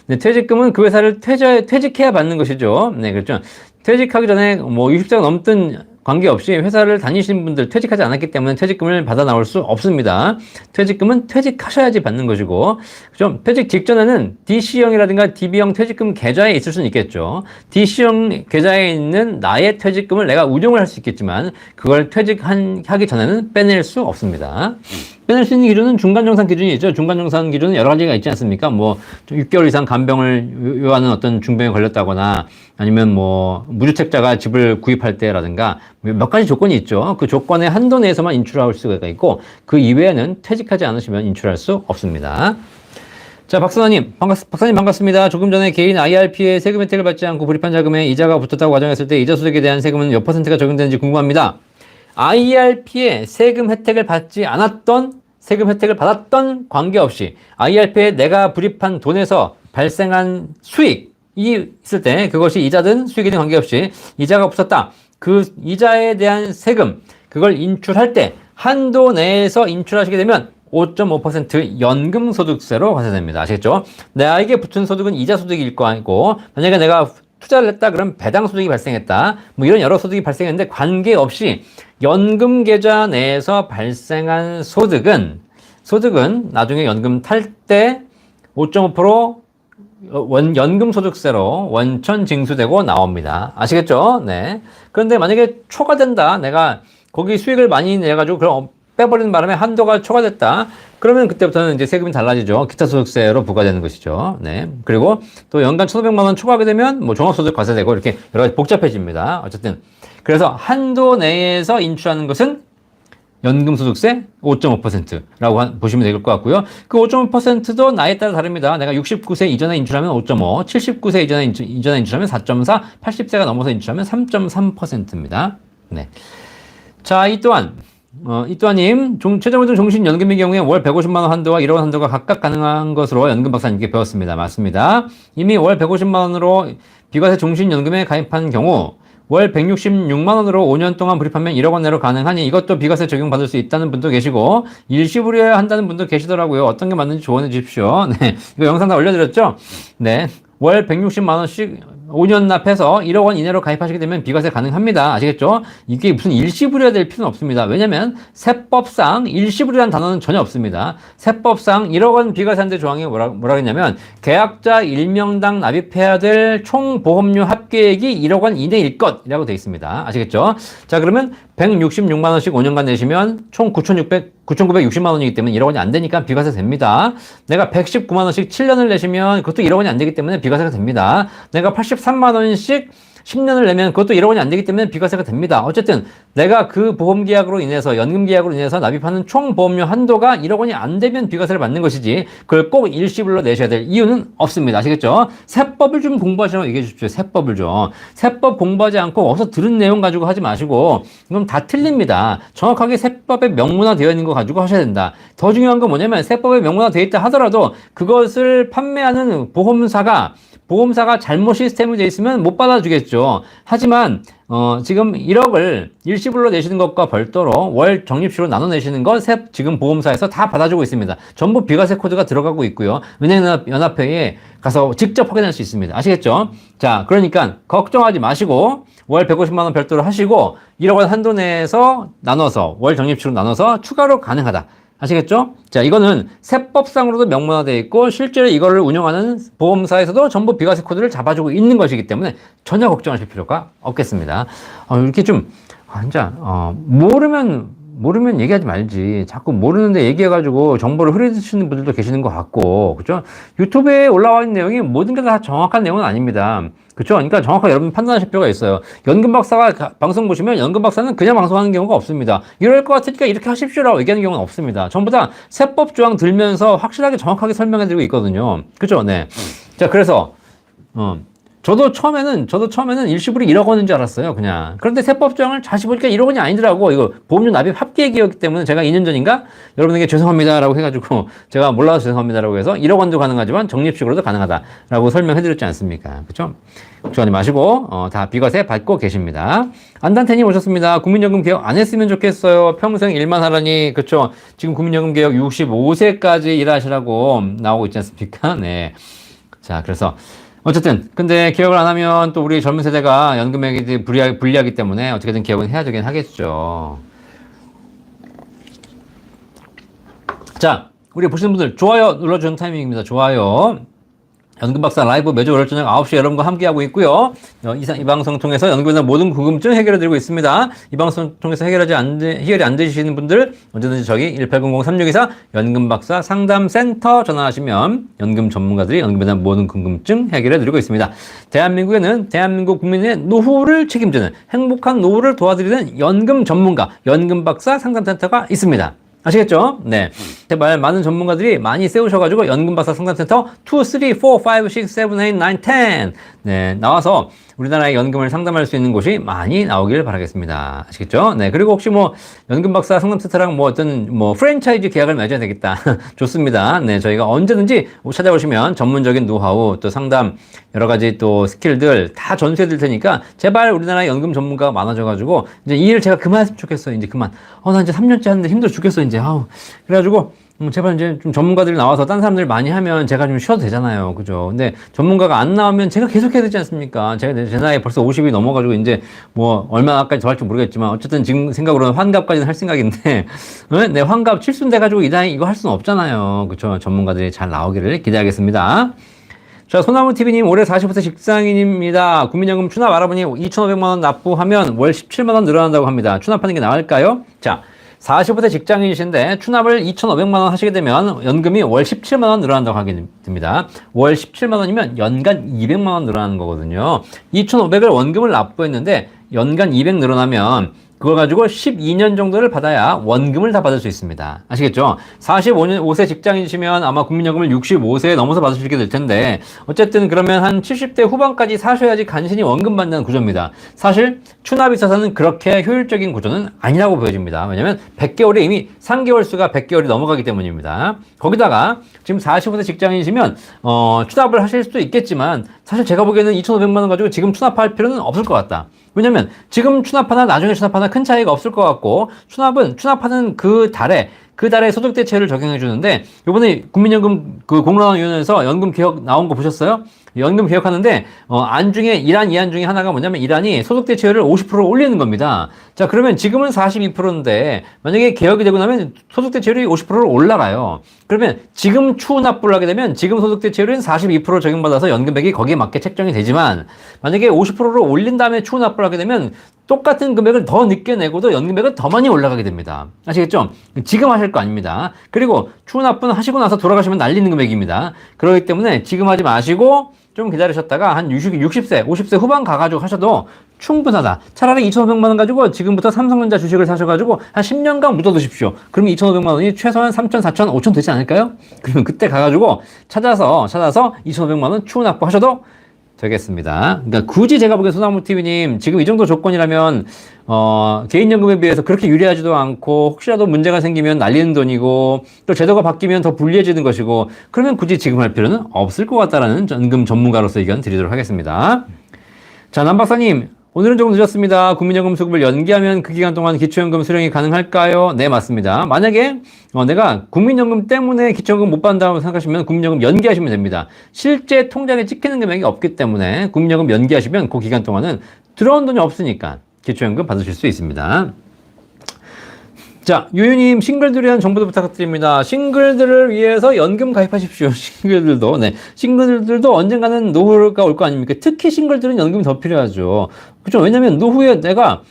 네, 퇴직금은 그 회사를 퇴직해야 받는 것이죠. 네, 그렇죠. 퇴직하기 전에 뭐 60세가 넘든 관계없이 회사를 다니시는 분들 퇴직하지 않았기 때문에 퇴직금을 받아 나올 수 없습니다. 퇴직금은 퇴직하셔야지 받는 것이고, 좀 퇴직 직전에는 DC형이라든가 DB형 퇴직금 계좌에 있을 수는 있겠죠. DC형 계좌에 있는 나의 퇴직금을 내가 운용을 할 수 있겠지만 그걸 퇴직하기 전에는 빼낼 수 없습니다. 빼낼 수 있는 기준은 중간정산 기준이 있죠. 중간정산 기준은 여러 가지가 있지 않습니까? 뭐 6개월 이상 간병을 요하는 어떤 중병에 걸렸다거나 아니면 뭐 무주택자가 집을 구입할 때라든가 몇 가지 조건이 있죠. 그 조건의 한도 내에서만 인출할 수가 있고 그 이외에는 퇴직하지 않으시면 인출할 수 없습니다. 자, 박사님 반갑습니다. 조금 전에 개인 IRP에 세금 혜택을 받지 않고 불입한 자금에 이자가 붙었다고 가정했을 때 이자 소득에 대한 세금은 몇 퍼센트가 적용되는지 궁금합니다. IRP에 세금 혜택을 받지 않았던, 세금 혜택을 받았던 관계없이 IRP에 내가 불입한 돈에서 발생한 수익이 있을 때 그것이 이자든 수익이든 관계없이 이자가 붙었다. 그 이자에 대한 세금, 그걸 인출할 때 한도 내에서 인출하시게 되면 5.5% 연금소득세로 과세됩니다. 아시겠죠? 나에게 붙은 소득은 이자 소득일 거 아니고 만약에 내가 투자를 했다 그럼 배당 소득이 발생했다. 뭐 이런 여러 소득이 발생했는데 관계없이 연금 계좌 내에서 발생한 소득은 나중에 연금 탈 때 5.5% 연금 소득세로 원천 징수되고 나옵니다. 아시겠죠? 네. 그런데 만약에 초과된다. 내가 거기 수익을 많이 내가지고 그럼 빼버리는 바람에 한도가 초과됐다. 그러면 그때부터는 이제 세금이 달라지죠. 기타 소득세로 부과되는 것이죠. 네. 그리고 또 연간 1,500만 원 초과하게 되면 뭐 종합소득 과세되고 이렇게 여러 가지 복잡해집니다. 어쨌든. 그래서 한도 내에서 인출하는 것은 연금소득세 5.5%라고 보시면 될 것 같고요. 그 5.5%도 나이에 따라 다릅니다. 내가 69세 이전에 인출하면 5.5, 79세 이전에 인출하면 4.4, 80세가 넘어서 인출하면 3.3%입니다. 네. 자, 이 또한님, 최저임금 종신연금의 경우에 월 150만원 한도와 1억 원 한도가 각각 가능한 것으로 연금 박사님께 배웠습니다. 맞습니다. 이미 월 150만원으로 비과세 종신연금에 가입한 경우 월 166만원으로 5년 동안 불입하면 1억 원 내로 가능하니 이것도 비과세 적용받을 수 있다는 분도 계시고 일시불 해야 한다는 분도 계시더라고요. 어떤 게 맞는지 조언해 주십시오. 네, 이거 영상 다 올려드렸죠? 네, 월 160만원씩 5년 납해서 1억 원 이내로 가입하시게 되면 비과세 가능합니다. 아시겠죠? 이게 무슨 일시불이어야 될 필요는 없습니다. 왜냐면 세법상 일시불이라는 단어는 전혀 없습니다. 세법상 1억 원 비과세한대 조항이 뭐라 했냐면 계약자 1명당 납입해야 될 총 보험료 합계액이 1억 원 이내일 것이라고 되어 있습니다. 아시겠죠? 자, 그러면 166만 원씩 5년간 내시면 총 9,960만 원이기 때문에 1억 원이 안 되니까 비과세 됩니다. 내가 119만 원씩 7년을 내시면 그것도 1억 원이 안 되기 때문에 비과세가 됩니다. 내가 83만 원씩 10년을 내면 그것도 1억 원이 안 되기 때문에 비과세가 됩니다. 어쨌든 내가 그 보험 계약으로 인해서 연금 계약으로 인해서 납입하는 총 보험료 한도가 1억 원이 안 되면 비과세를 받는 것이지 그걸 꼭 일시불로 내셔야 될 이유는 없습니다. 아시겠죠? 세법을 좀 공부하시라고 얘기해 주십시오. 세법을 좀. 세법 공부하지 않고 어디서 들은 내용 가지고 하지 마시고 이건 다 틀립니다. 정확하게 세법에 명문화되어 있는 거 가지고 하셔야 된다. 더 중요한 건 뭐냐면 세법에 명문화되어 있다 하더라도 그것을 판매하는 보험사가 보험사가 잘못 시스템이 돼 있으면 못 받아주겠죠. 하지만 지금 1억을 일시불로 내시는 것과 별도로 월 적립식으로 나눠내시는 것 지금 보험사에서 다 받아주고 있습니다. 전부 비과세 코드가 들어가고 있고요. 은행연합회에 가서 직접 확인할 수 있습니다. 아시겠죠? 자, 그러니까 걱정하지 마시고 월 150만 원 별도로 하시고 1억 원 한도 내에서 나눠서 월 적립식으로 나눠서 추가로 가능하다. 아시겠죠? 자, 이거는 세법상으로도 명문화되어 있고 실제로 이거를 운영하는 보험사에서도 전부 비과세 코드를 잡아주고 있는 것이기 때문에 전혀 걱정하실 필요가 없겠습니다. 이렇게 좀 진짜 모르면 얘기하지 말지. 자꾸 모르는데 얘기해가지고 정보를 흐려주시는 분들도 계시는 것 같고, 그죠? 유튜브에 올라와 있는 내용이 모든 게 다 정확한 내용은 아닙니다. 그쵸? 그러니까 정확하게 여러분 판단하실 필요가 있어요. 연금 박사가 방송 보시면 연금 박사는 그냥 방송하는 경우가 없습니다. 이럴 것 같으니까 이렇게 하십시오라고 얘기하는 경우는 없습니다. 전부 다 세법 조항 들면서 확실하게 정확하게 설명해드리고 있거든요. 그죠? 네. 자, 그래서, 저도 처음에는 일시불이 1억 원인 줄 알았어요, 그냥. 그런데 세법조항을 다시 보니까 1억 원이 아니더라고. 이거 보험료 납입 합계액이었기 때문에 제가 2년 전인가 여러분에게 죄송합니다라고 해가지고 제가 몰라서 죄송합니다라고 해서 1억 원도 가능하지만 적립식으로도 가능하다라고 설명해드렸지 않습니까? 그쵸? 걱정하지 마시고, 다 비과세 받고 계십니다. 안단테님 오셨습니다. 국민연금 개혁 안 했으면 좋겠어요. 평생 일만 하라니. 그쵸? 지금 국민연금 개혁 65세까지 일하시라고 나오고 있지 않습니까? 네. 자, 그래서 어쨌든 근데 개혁을 안 하면 또 우리 젊은 세대가 연금액이 불리하기 때문에 어떻게든 개혁은 해야 되긴 하겠죠. 자, 우리 보시는 분들 좋아요 눌러주는 타이밍입니다. 좋아요. 연금박사 라이브 매주 월요일 저녁 9시에 여러분과 함께하고 있고요. 이 방송 통해서 연금에 대한 모든 궁금증 해결해드리고 있습니다. 이 방송 통해서 해결이 안 되시는 분들 언제든지 저기 1800-3624 연금박사 상담센터 전화하시면 연금 전문가들이 연금에 대한 모든 궁금증 해결해드리고 있습니다. 대한민국에는 대한민국 국민의 노후를 책임지는 행복한 노후를 도와드리는 연금 전문가 연금박사 상담센터가 있습니다. 아시겠죠? 네. 제발 많은 전문가들이 많이 세우셔가지고 연금박사 상담센터 2, 3, 4, 5, 6, 7, 8, 9, 10 네, 나와서 우리나라의 연금을 상담할 수 있는 곳이 많이 나오길 바라겠습니다. 아시겠죠? 네. 그리고 혹시 연금박사 상담센터랑 어떤 프랜차이즈 계약을 맺어야 되겠다. 좋습니다. 네. 저희가 언제든지 찾아오시면 전문적인 노하우 또 상담 여러 가지 또 스킬들 다 전수해 드릴 테니까 제발 우리나라의 연금 전문가가 많아져가지고 이제 이 일 제가 그만했으면 좋겠어요. 이제 그만. 나 이제 3년째 하는데 힘들어 죽겠어 이제. 그래가지고 제발 이제 좀 전문가들이 나와서 딴 사람들이 많이 하면 제가 좀 쉬어도 되잖아요. 그죠? 근데 전문가가 안 나오면 제가 계속 해야 되지 않습니까? 제가 제 나이 벌써 50이 넘어가지고 이제 얼마나까지 더 할지 모르겠지만 어쨌든 지금 생각으로는 환갑까지는 할 생각인데 네, 환갑 칠순 돼가지고 이 나이 이거 할 수는 없잖아요. 그죠? 전문가들이 잘 나오기를 기대하겠습니다. 자, 소나무TV님, 올해 45세 직장인입니다. 국민연금 추납 알아보니 2,500만원 납부하면 월 17만원 늘어난다고 합니다. 추납하는 게 나을까요? 자, 45세 직장인이신데 추납을 2,500만원 하시게 되면 연금이 월 17만원 늘어난다고 하게 됩니다. 월 17만원이면 연간 200만원 늘어나는 거거든요. 2,500을 원금을 납부했는데 연간 200 늘어나면 그걸 가지고 12년 정도를 받아야 원금을 다 받을 수 있습니다. 아시겠죠? 45세 직장인이시면 아마 국민연금을 65세에 넘어서 받을 수 있게 될 텐데 어쨌든 그러면 한 70대 후반까지 사셔야지 간신히 원금 받는 구조입니다. 사실 추납에 있어서는 그렇게 효율적인 구조는 아니라고 보여집니다. 왜냐면 100개월에 이미 3개월 수가 100개월이 넘어가기 때문입니다. 거기다가 지금 45세 직장인이시면 추납을 하실 수도 있겠지만 사실 제가 보기에는 2,500만 원 가지고 지금 추납할 필요는 없을 것 같다. 왜냐면 지금 추납하나 나중에 추납하나 큰 차이가 없을 것 같고 추납은 추납하는 그 달에 소득 대체율을 적용해 주는데 요번에 국민연금 공론화위원회에서 연금 개혁 나온 거 보셨어요? 연금 개혁하는데 안 중에 2안 중에 하나가 뭐냐면 1안이 소득 대체율을 50% 올리는 겁니다. 자, 그러면 지금은 42%인데 만약에 개혁이 되고 나면 소득 대체율이 50%로 올라가요. 그러면 지금 추납부를 하게 되면 지금 소득 대체율은 42% 적용받아서 연금액이 거기에 맞게 책정이 되지만 만약에 50%로 올린 다음에 추납부를 하게 되면 똑같은 금액을 더 늦게 내고도 연금액은 더 많이 올라가게 됩니다. 아시겠죠? 지금 하실 거 아닙니다. 그리고 추납부는 하시고 나서 돌아가시면 날리는 금액입니다. 그렇기 때문에 지금 하지 마시고 좀 기다리셨다가 한 60세, 50세 후반 가가지고 하셔도 충분하다. 차라리 2,500만 원 가지고 지금부터 삼성전자 주식을 사셔가지고 한 10년간 묻어두십시오. 그러면 2,500만 원이 최소한 3,000, 4,000, 5,000 되지 않을까요? 그러면 그때 가가지고 찾아서 2,500만 원 추후 납부 하셔도 되겠습니다. 그러니까 굳이 제가 보기엔 소나무TV님 지금 이 정도 조건이라면 개인연금에 비해서 그렇게 유리하지도 않고 혹시라도 문제가 생기면 날리는 돈이고 또 제도가 바뀌면 더 불리해지는 것이고 그러면 굳이 지금 할 필요는 없을 것 같다라는 연금 전문가로서 의견 드리도록 하겠습니다. 자, 남 박사님. 오늘은 조금 늦었습니다. 국민연금 수급을 연기하면 그 기간 동안 기초연금 수령이 가능할까요? 네, 맞습니다. 만약에 내가 국민연금 때문에 기초연금 못 받는다고 생각하시면 국민연금 연기하시면 됩니다. 실제 통장에 찍히는 금액이 없기 때문에 국민연금 연기하시면 그 기간 동안은 들어온 돈이 없으니까 기초연금 받으실 수 있습니다. 자, 유유님, 싱글들에 대한 정보도 부탁드립니다. 싱글들을 위해서 연금 가입하십시오. 싱글들도, 네. 싱글들도 언젠가는 노후가 올 거 아닙니까? 특히 싱글들은 연금이 더 필요하죠. 그죠? 왜냐면 노후에 내가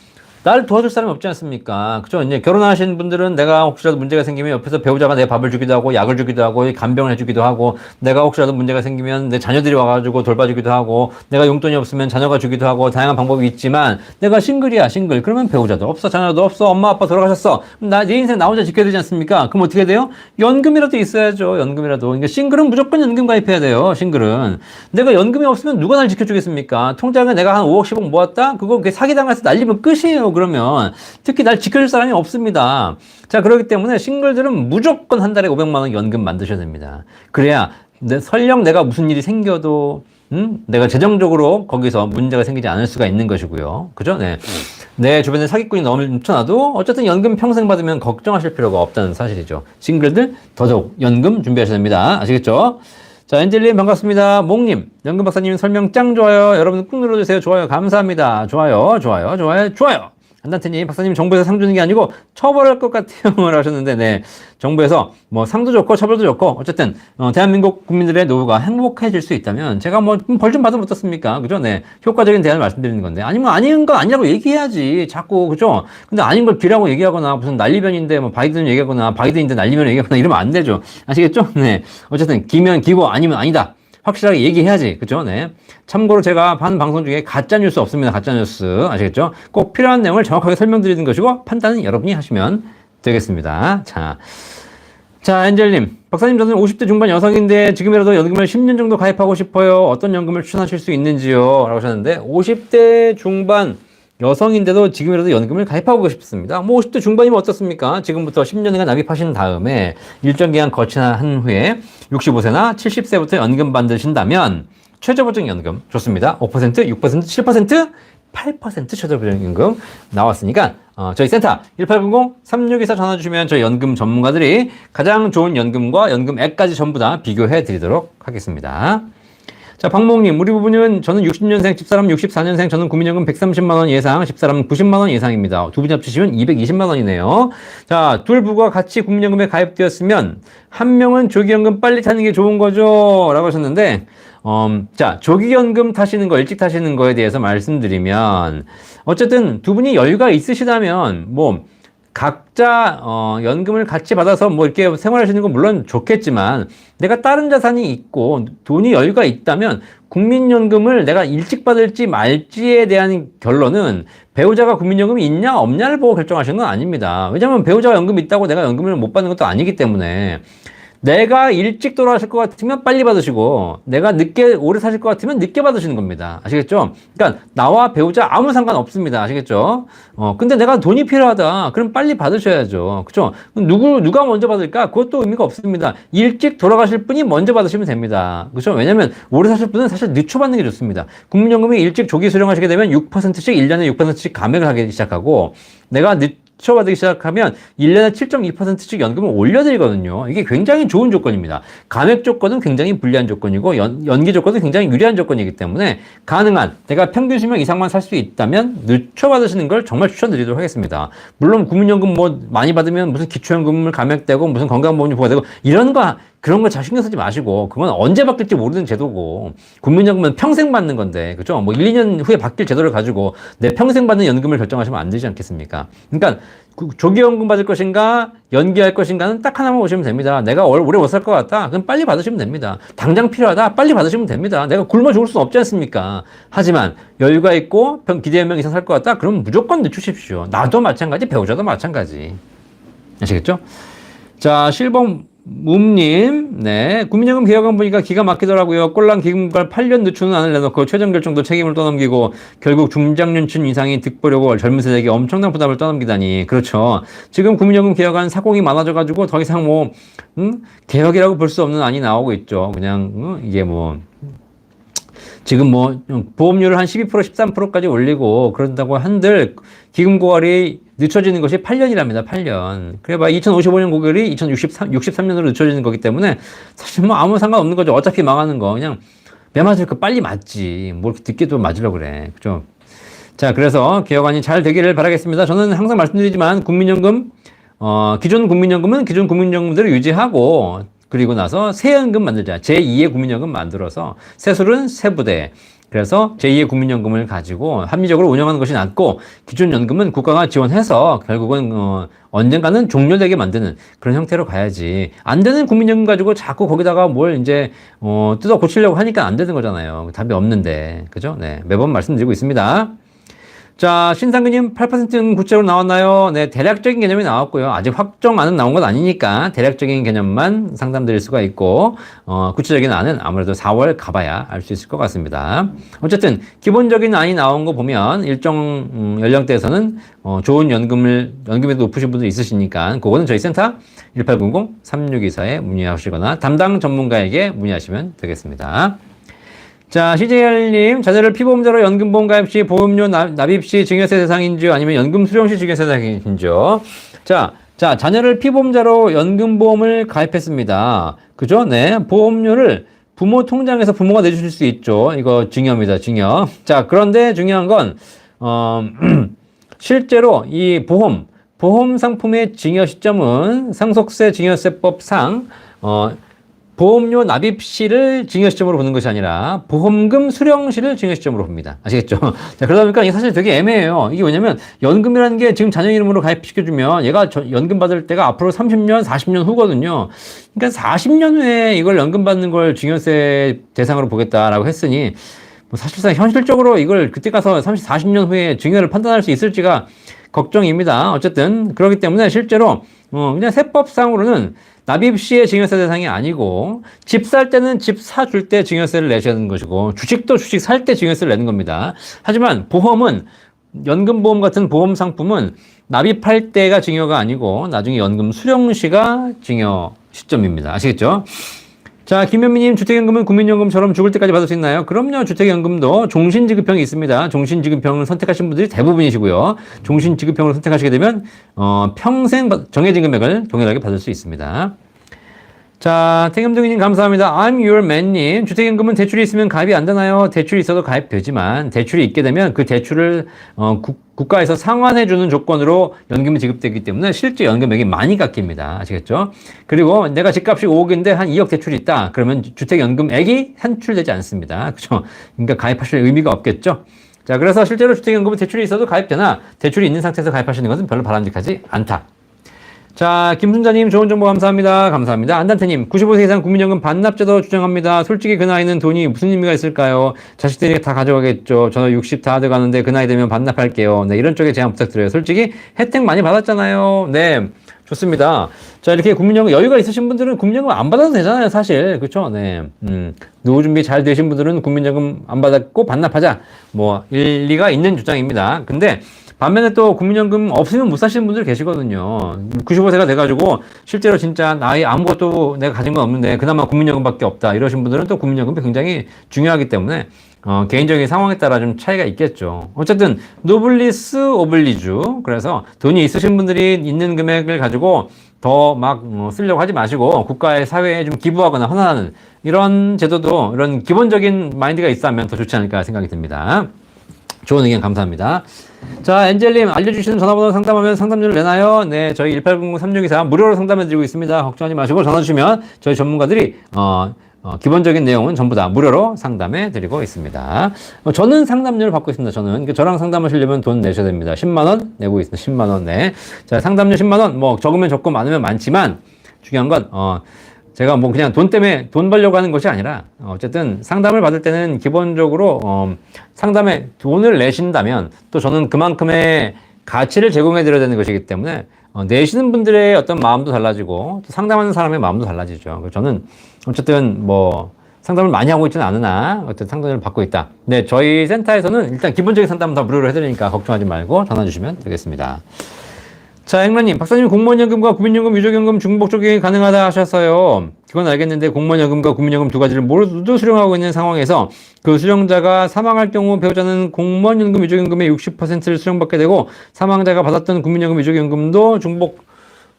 나를 도와줄 사람이 없지 않습니까? 그죠? 이제 결혼하신 분들은 내가 혹시라도 문제가 생기면 옆에서 배우자가 내 밥을 주기도 하고, 약을 주기도 하고, 간병을 해주기도 하고, 내가 혹시라도 문제가 생기면 내 자녀들이 와가지고 돌봐주기도 하고, 내가 용돈이 없으면 자녀가 주기도 하고, 다양한 방법이 있지만, 내가 싱글이야, 싱글. 그러면 배우자도 없어, 자녀도 없어, 엄마, 아빠 돌아가셨어. 그럼 내 인생 나 혼자 지켜야 되지 않습니까? 그럼 어떻게 돼요? 연금이라도 있어야죠, 연금이라도. 그러니까 싱글은 무조건 연금 가입해야 돼요, 싱글은. 내가 연금이 없으면 누가 날 지켜주겠습니까? 통장에 내가 한 5억, 10억 모았다? 그거 사기당해서 날리면 끝이에요. 그러면 특히 날 지켜줄 사람이 없습니다. 자, 그렇기 때문에 싱글들은 무조건 한 달에 500만 원 연금 만드셔야 됩니다. 그래야 설령 내가 무슨 일이 생겨도 내가 재정적으로 거기서 문제가 생기지 않을 수가 있는 것이고요. 그죠? 네. 내 주변에 사기꾼이 넘쳐나도 어쨌든 연금 평생 받으면 걱정하실 필요가 없다는 사실이죠. 싱글들 더더욱 연금 준비하셔야 됩니다. 아시겠죠? 자, 엔젤님 반갑습니다. 몽님, 연금 박사님 설명 짱 좋아요. 여러분 꾹 눌러주세요. 좋아요. 감사합니다. 좋아요. 좋아요. 좋아요. 좋아요. 한단태님, 박사님 정부에서 상 주는 게 아니고 처벌할 것 같아요. 하셨는데, 네. 정부에서 뭐 상도 좋고 처벌도 좋고, 어쨌든, 대한민국 국민들의 노후가 행복해질 수 있다면, 제가 뭐 벌 좀 받으면 어떻습니까? 그죠? 네. 효과적인 대안을 말씀드리는 건데, 아니면 아닌 거 아니라고 얘기해야지. 자꾸, 그죠? 근데 아닌 걸 비라고 얘기하거나, 무슨 난리변인데, 뭐 바이든 얘기하거나, 바이든인데 난리변 얘기하거나 이러면 안 되죠. 아시겠죠? 네. 어쨌든, 기면 기고, 아니면 아니다. 확실하게 얘기해야지. 그죠? 네. 참고로 제가 한 방송 중에 가짜뉴스 없습니다. 가짜뉴스. 아시겠죠? 꼭 필요한 내용을 정확하게 설명드리는 것이고, 판단은 여러분이 하시면 되겠습니다. 자, 엔젤님. 박사님, 저는 50대 중반 여성인데, 지금이라도 연금을 10년 정도 가입하고 싶어요. 어떤 연금을 추천하실 수 있는지요? 라고 하셨는데, 50대 중반 여성인데도 지금이라도 연금을 가입하고 싶습니다. 뭐 50대 중반이면 어떻습니까? 지금부터 10년간 납입하신 다음에 일정 기간 거치한 후에 65세나 70세부터 연금 받으신다면 최저보장 연금 좋습니다. 5%, 6%, 7%, 8% 최저보장 연금 나왔으니까 저희 센터 1800-3624 전화 주시면 저희 연금 전문가들이 가장 좋은 연금과 연금액까지 전부 다 비교해 드리도록 하겠습니다. 자, 박몽님, 우리 부부는 저는 60년생, 집사람 64년생, 저는 국민연금 130만 원 예상, 집사람은 90만 원 예상입니다. 두 분이 합치시면 220만 원이네요. 자, 둘 부부가 같이 국민연금에 가입되었으면 한 명은 조기연금 빨리 타는 게 좋은 거죠? 라고 하셨는데, 자, 조기연금 타시는 거, 일찍 타시는 거에 대해서 말씀드리면, 어쨌든 두 분이 여유가 있으시다면, 뭐, 각자 연금을 같이 받아서 뭐 이렇게 생활하시는 건 물론 좋겠지만 내가 다른 자산이 있고 돈이 여유가 있다면 국민연금을 내가 일찍 받을지 말지에 대한 결론은 배우자가 국민연금이 있냐 없냐를 보고 결정하시는 건 아닙니다. 왜냐하면 배우자가 연금이 있다고 내가 연금을 못 받는 것도 아니기 때문에 내가 일찍 돌아가실 것 같으면 빨리 받으시고 내가 늦게 오래 사실 것 같으면 늦게 받으시는 겁니다. 아시겠죠? 그러니까 나와 배우자 아무 상관 없습니다. 아시겠죠? 근데 내가 돈이 필요하다. 그럼 빨리 받으셔야죠. 그죠? 누가 먼저 받을까? 그것도 의미가 없습니다. 일찍 돌아가실 분이 먼저 받으시면 됩니다. 그죠? 왜냐면 오래 사실 분은 사실 늦춰 받는 게 좋습니다. 국민연금이 일찍 조기 수령하시게 되면 6%씩 1년에 6%씩 감액을 하기 시작하고 내가 받기 시작하면 1년에 7.2%씩 연금을 올려드리거든요. 이게 굉장히 좋은 조건입니다. 감액 조건은 굉장히 불리한 조건이고 연기 조건은 굉장히 유리한 조건이기 때문에 가능한 내가 평균 수명 이상만 살 수 있다면 늦춰 받으시는 걸 정말 추천드리도록 하겠습니다. 물론 국민연금 뭐 많이 받으면 무슨 기초연금을 감액되고 무슨 건강보험료 부과되고 이런 거 그런 거 잘 신경 쓰지 마시고 그건 언제 바뀔지 모르는 제도고 국민연금은 평생 받는 건데 그죠? 뭐 1, 2년 후에 바뀔 제도를 가지고 내 평생 받는 연금을 결정하시면 안 되지 않겠습니까? 그러니까 조기연금 받을 것인가 연기할 것인가는 딱 하나만 보시면 됩니다. 내가 오래 못 살 것 같다? 그럼 빨리 받으시면 됩니다. 당장 필요하다? 빨리 받으시면 됩니다. 내가 굶어 죽을 수는 없지 않습니까? 하지만 여유가 있고 기대 몇 명 이상 살 것 같다? 그럼 무조건 늦추십시오. 나도 마찬가지 배우자도 마찬가지. 아시겠죠? 자, 실범 묵님, 네. 국민연금 개혁안 보니까 기가 막히더라고요. 꼴랑 기금과 8년 늦추는 안을 내놓고 최종 결정도 책임을 떠넘기고 결국 중장년층 이상이 득보려고 젊은 세대에게 엄청난 부담을 떠넘기다니. 그렇죠. 지금 국민연금 개혁안 사공이 많아져가지고 더 이상 뭐, 개혁이라고 볼 수 없는 안이 나오고 있죠. 그냥, 이게 뭐, 지금 뭐 보험료를 한 12%, 13%까지 올리고 그런다고 한들 기금 고갈이 늦춰지는 것이 8년이랍니다. 8년. 그래 봐 2055년 고갈이 2063년으로 늦춰지는 거기 때문에 사실 뭐 아무 상관없는 거죠. 어차피 망하는 거. 그냥 매 맞을 거 빨리 맞지. 뭐 이렇게 늦게 또 맞으려고 그래. 그죠? 자, 그래서 개혁안이 잘 되기를 바라겠습니다. 저는 항상 말씀드리지만 국민연금 기존 국민연금은 기존 국민연금대로 유지하고 그리고 나서 새 연금 만들자. 제2의 국민연금 만들어서 세술은 세부대. 그래서 제2의 국민연금을 가지고 합리적으로 운영하는 것이 낫고 기존 연금은 국가가 지원해서 결국은 언젠가는 종료되게 만드는 그런 형태로 가야지. 안 되는 국민연금 가지고 자꾸 거기다가 뭘 이제 뜯어 고치려고 하니까 안 되는 거잖아요. 답이 없는데. 그죠? 네. 매번 말씀드리고 있습니다. 자, 신상근님 8%는 구체적으로 나왔나요? 네, 대략적인 개념이 나왔고요. 아직 확정안은 나온 건 아니니까 대략적인 개념만 상담드릴 수가 있고 구체적인 안은 아무래도 4월 가봐야 알 수 있을 것 같습니다. 어쨌든 기본적인 안이 나온 거 보면 일정 연령대에서는 좋은 연금이 높으신 분들 있으시니까 그거는 저희 센터 1800-3624에 문의하시거나 담당 전문가에게 문의하시면 되겠습니다. 자, CJR님, 자녀를 피보험자로 연금보험 가입 시 보험료 납입 시 증여세 대상인지요? 아니면 연금 수령 시 증여세 대상인지요? 자, 자녀를 피보험자로 연금보험을 가입했습니다. 그죠? 네. 보험료를 부모 통장에서 부모가 내주실 수 있죠. 이거 증여입니다. 증여. 자, 그런데 중요한 건, 실제로 이 보험 상품의 증여 시점은 상속세 증여세법상, 보험료 납입 시를 증여 시점으로 보는 것이 아니라 보험금 수령 시를 증여 시점으로 봅니다. 아시겠죠? 자, 그러다 보니까 이게 사실 되게 애매해요. 이게 왜냐면 연금이라는 게 지금 자녀 이름으로 가입시켜주면 얘가 연금 받을 때가 앞으로 30년, 40년 후거든요. 그러니까 40년 후에 이걸 연금 받는 걸 증여세 대상으로 보겠다라고 했으니 뭐 사실상 현실적으로 이걸 그때 가서 30, 40년 후에 증여를 판단할 수 있을지가 걱정입니다. 어쨌든 그렇기 때문에 실제로 그냥 세법상으로는 납입 시의 증여세 대상이 아니고 집 살 때는 집 사줄 때 증여세를 내셔야 하는 것이고 주식도 주식 살 때 증여세를 내는 겁니다. 하지만 보험은 연금보험 같은 보험 상품은 납입할 때가 증여가 아니고 나중에 연금 수령 시가 증여 시점입니다. 아시겠죠? 자, 김현미님, 주택연금은 국민연금처럼 죽을 때까지 받을 수 있나요? 그럼요, 주택연금도 종신지급형이 있습니다. 종신지급형을 선택하신 분들이 대부분이시고요. 종신지급형을 선택하시게 되면, 평생 정해진 금액을 동일하게 받을 수 있습니다. 자, 태겸동이님 감사합니다. I'm your man님. 주택연금은 대출이 있으면 가입이 안 되나요? 대출이 있어도 가입되지만 대출이 있게 되면 그 대출을 국가에서 상환해주는 조건으로 연금이 지급되기 때문에 실제 연금액이 많이 깎입니다. 아시겠죠? 그리고 내가 집값이 5억인데 한 2억 대출이 있다. 그러면 주택연금액이 산출되지 않습니다. 그죠? 그러니까 가입하실 의미가 없겠죠? 자, 그래서 실제로 주택연금은 대출이 있어도 가입되나 대출이 있는 상태에서 가입하시는 것은 별로 바람직하지 않다. 자, 김순자님 좋은 정보 감사합니다. 감사합니다. 안단태님 95세 이상 국민연금 반납제도 주장합니다. 솔직히 그 나이는 돈이 무슨 의미가 있을까요? 자식들이 다 가져가겠죠. 저는 60 다 돼가는데 그 나이 되면 반납할게요. 네, 이런 쪽에 제안 부탁드려요. 솔직히 혜택 많이 받았잖아요. 네, 좋습니다. 자, 이렇게 국민연금 여유가 있으신 분들은 국민연금 안 받아도 되잖아요. 사실 그렇죠? 네, 노후 준비 잘 되신 분들은 국민연금 안 받았고 반납하자. 뭐 일리가 있는 주장입니다. 근데 반면에 또 국민연금 없으면 못 사시는 분들 계시거든요. 95세가 돼가지고 실제로 진짜 나이 아무것도 내가 가진 건 없는데 그나마 국민연금밖에 없다 이러신 분들은 또 국민연금이 굉장히 중요하기 때문에 개인적인 상황에 따라 좀 차이가 있겠죠. 어쨌든 노블리스 오블리주. 그래서 돈이 있으신 분들이 있는 금액을 가지고 더 막 쓰려고 하지 마시고 국가의 사회에 좀 기부하거나 헌화하는 이런 제도도 이런 기본적인 마인드가 있다면 더 좋지 않을까 생각이 듭니다. 좋은 의견 감사합니다. 자, 엔젤님 알려주시는 전화번호 상담하면 상담료를 내나요? 네, 저희 1800-3624 무료로 상담해드리고 있습니다. 걱정하지 마시고 전화 주시면 저희 전문가들이 기본적인 내용은 전부 다 무료로 상담해드리고 있습니다. 저는 상담료를 받고 있습니다. 저는 저랑 상담하시려면 돈 내셔야 됩니다. 10만 원 내고 있습니다. 10만 원. 네. 자, 상담료 10만 원. 뭐 적으면 적고 많으면 많지만 중요한 건 제가 뭐 그냥 돈 때문에 돈 벌려고 하는 것이 아니라 어쨌든 상담을 받을 때는 기본적으로 상담에 돈을 내신다면 또 저는 그만큼의 가치를 제공해 드려야 되는 것이기 때문에 내시는 분들의 어떤 마음도 달라지고 또 상담하는 사람의 마음도 달라지죠. 그래서 저는 어쨌든 뭐 상담을 많이 하고 있지는 않으나 어쨌든 상담을 받고 있다. 네, 저희 센터에서는 일단 기본적인 상담은 다 무료로 해드리니까 걱정하지 말고 전화 주시면 되겠습니다. 자, 앵라님, 박사님 공무원연금과 국민연금, 유족연금 중복 적용이 가능하다 하셨어요. 그건 알겠는데 공무원연금과 국민연금 두 가지를 모두 수령하고 있는 상황에서 그 수령자가 사망할 경우 배우자는 공무원연금, 유족연금의 60%를 수령받게 되고 사망자가 받았던 국민연금, 유족연금도 중복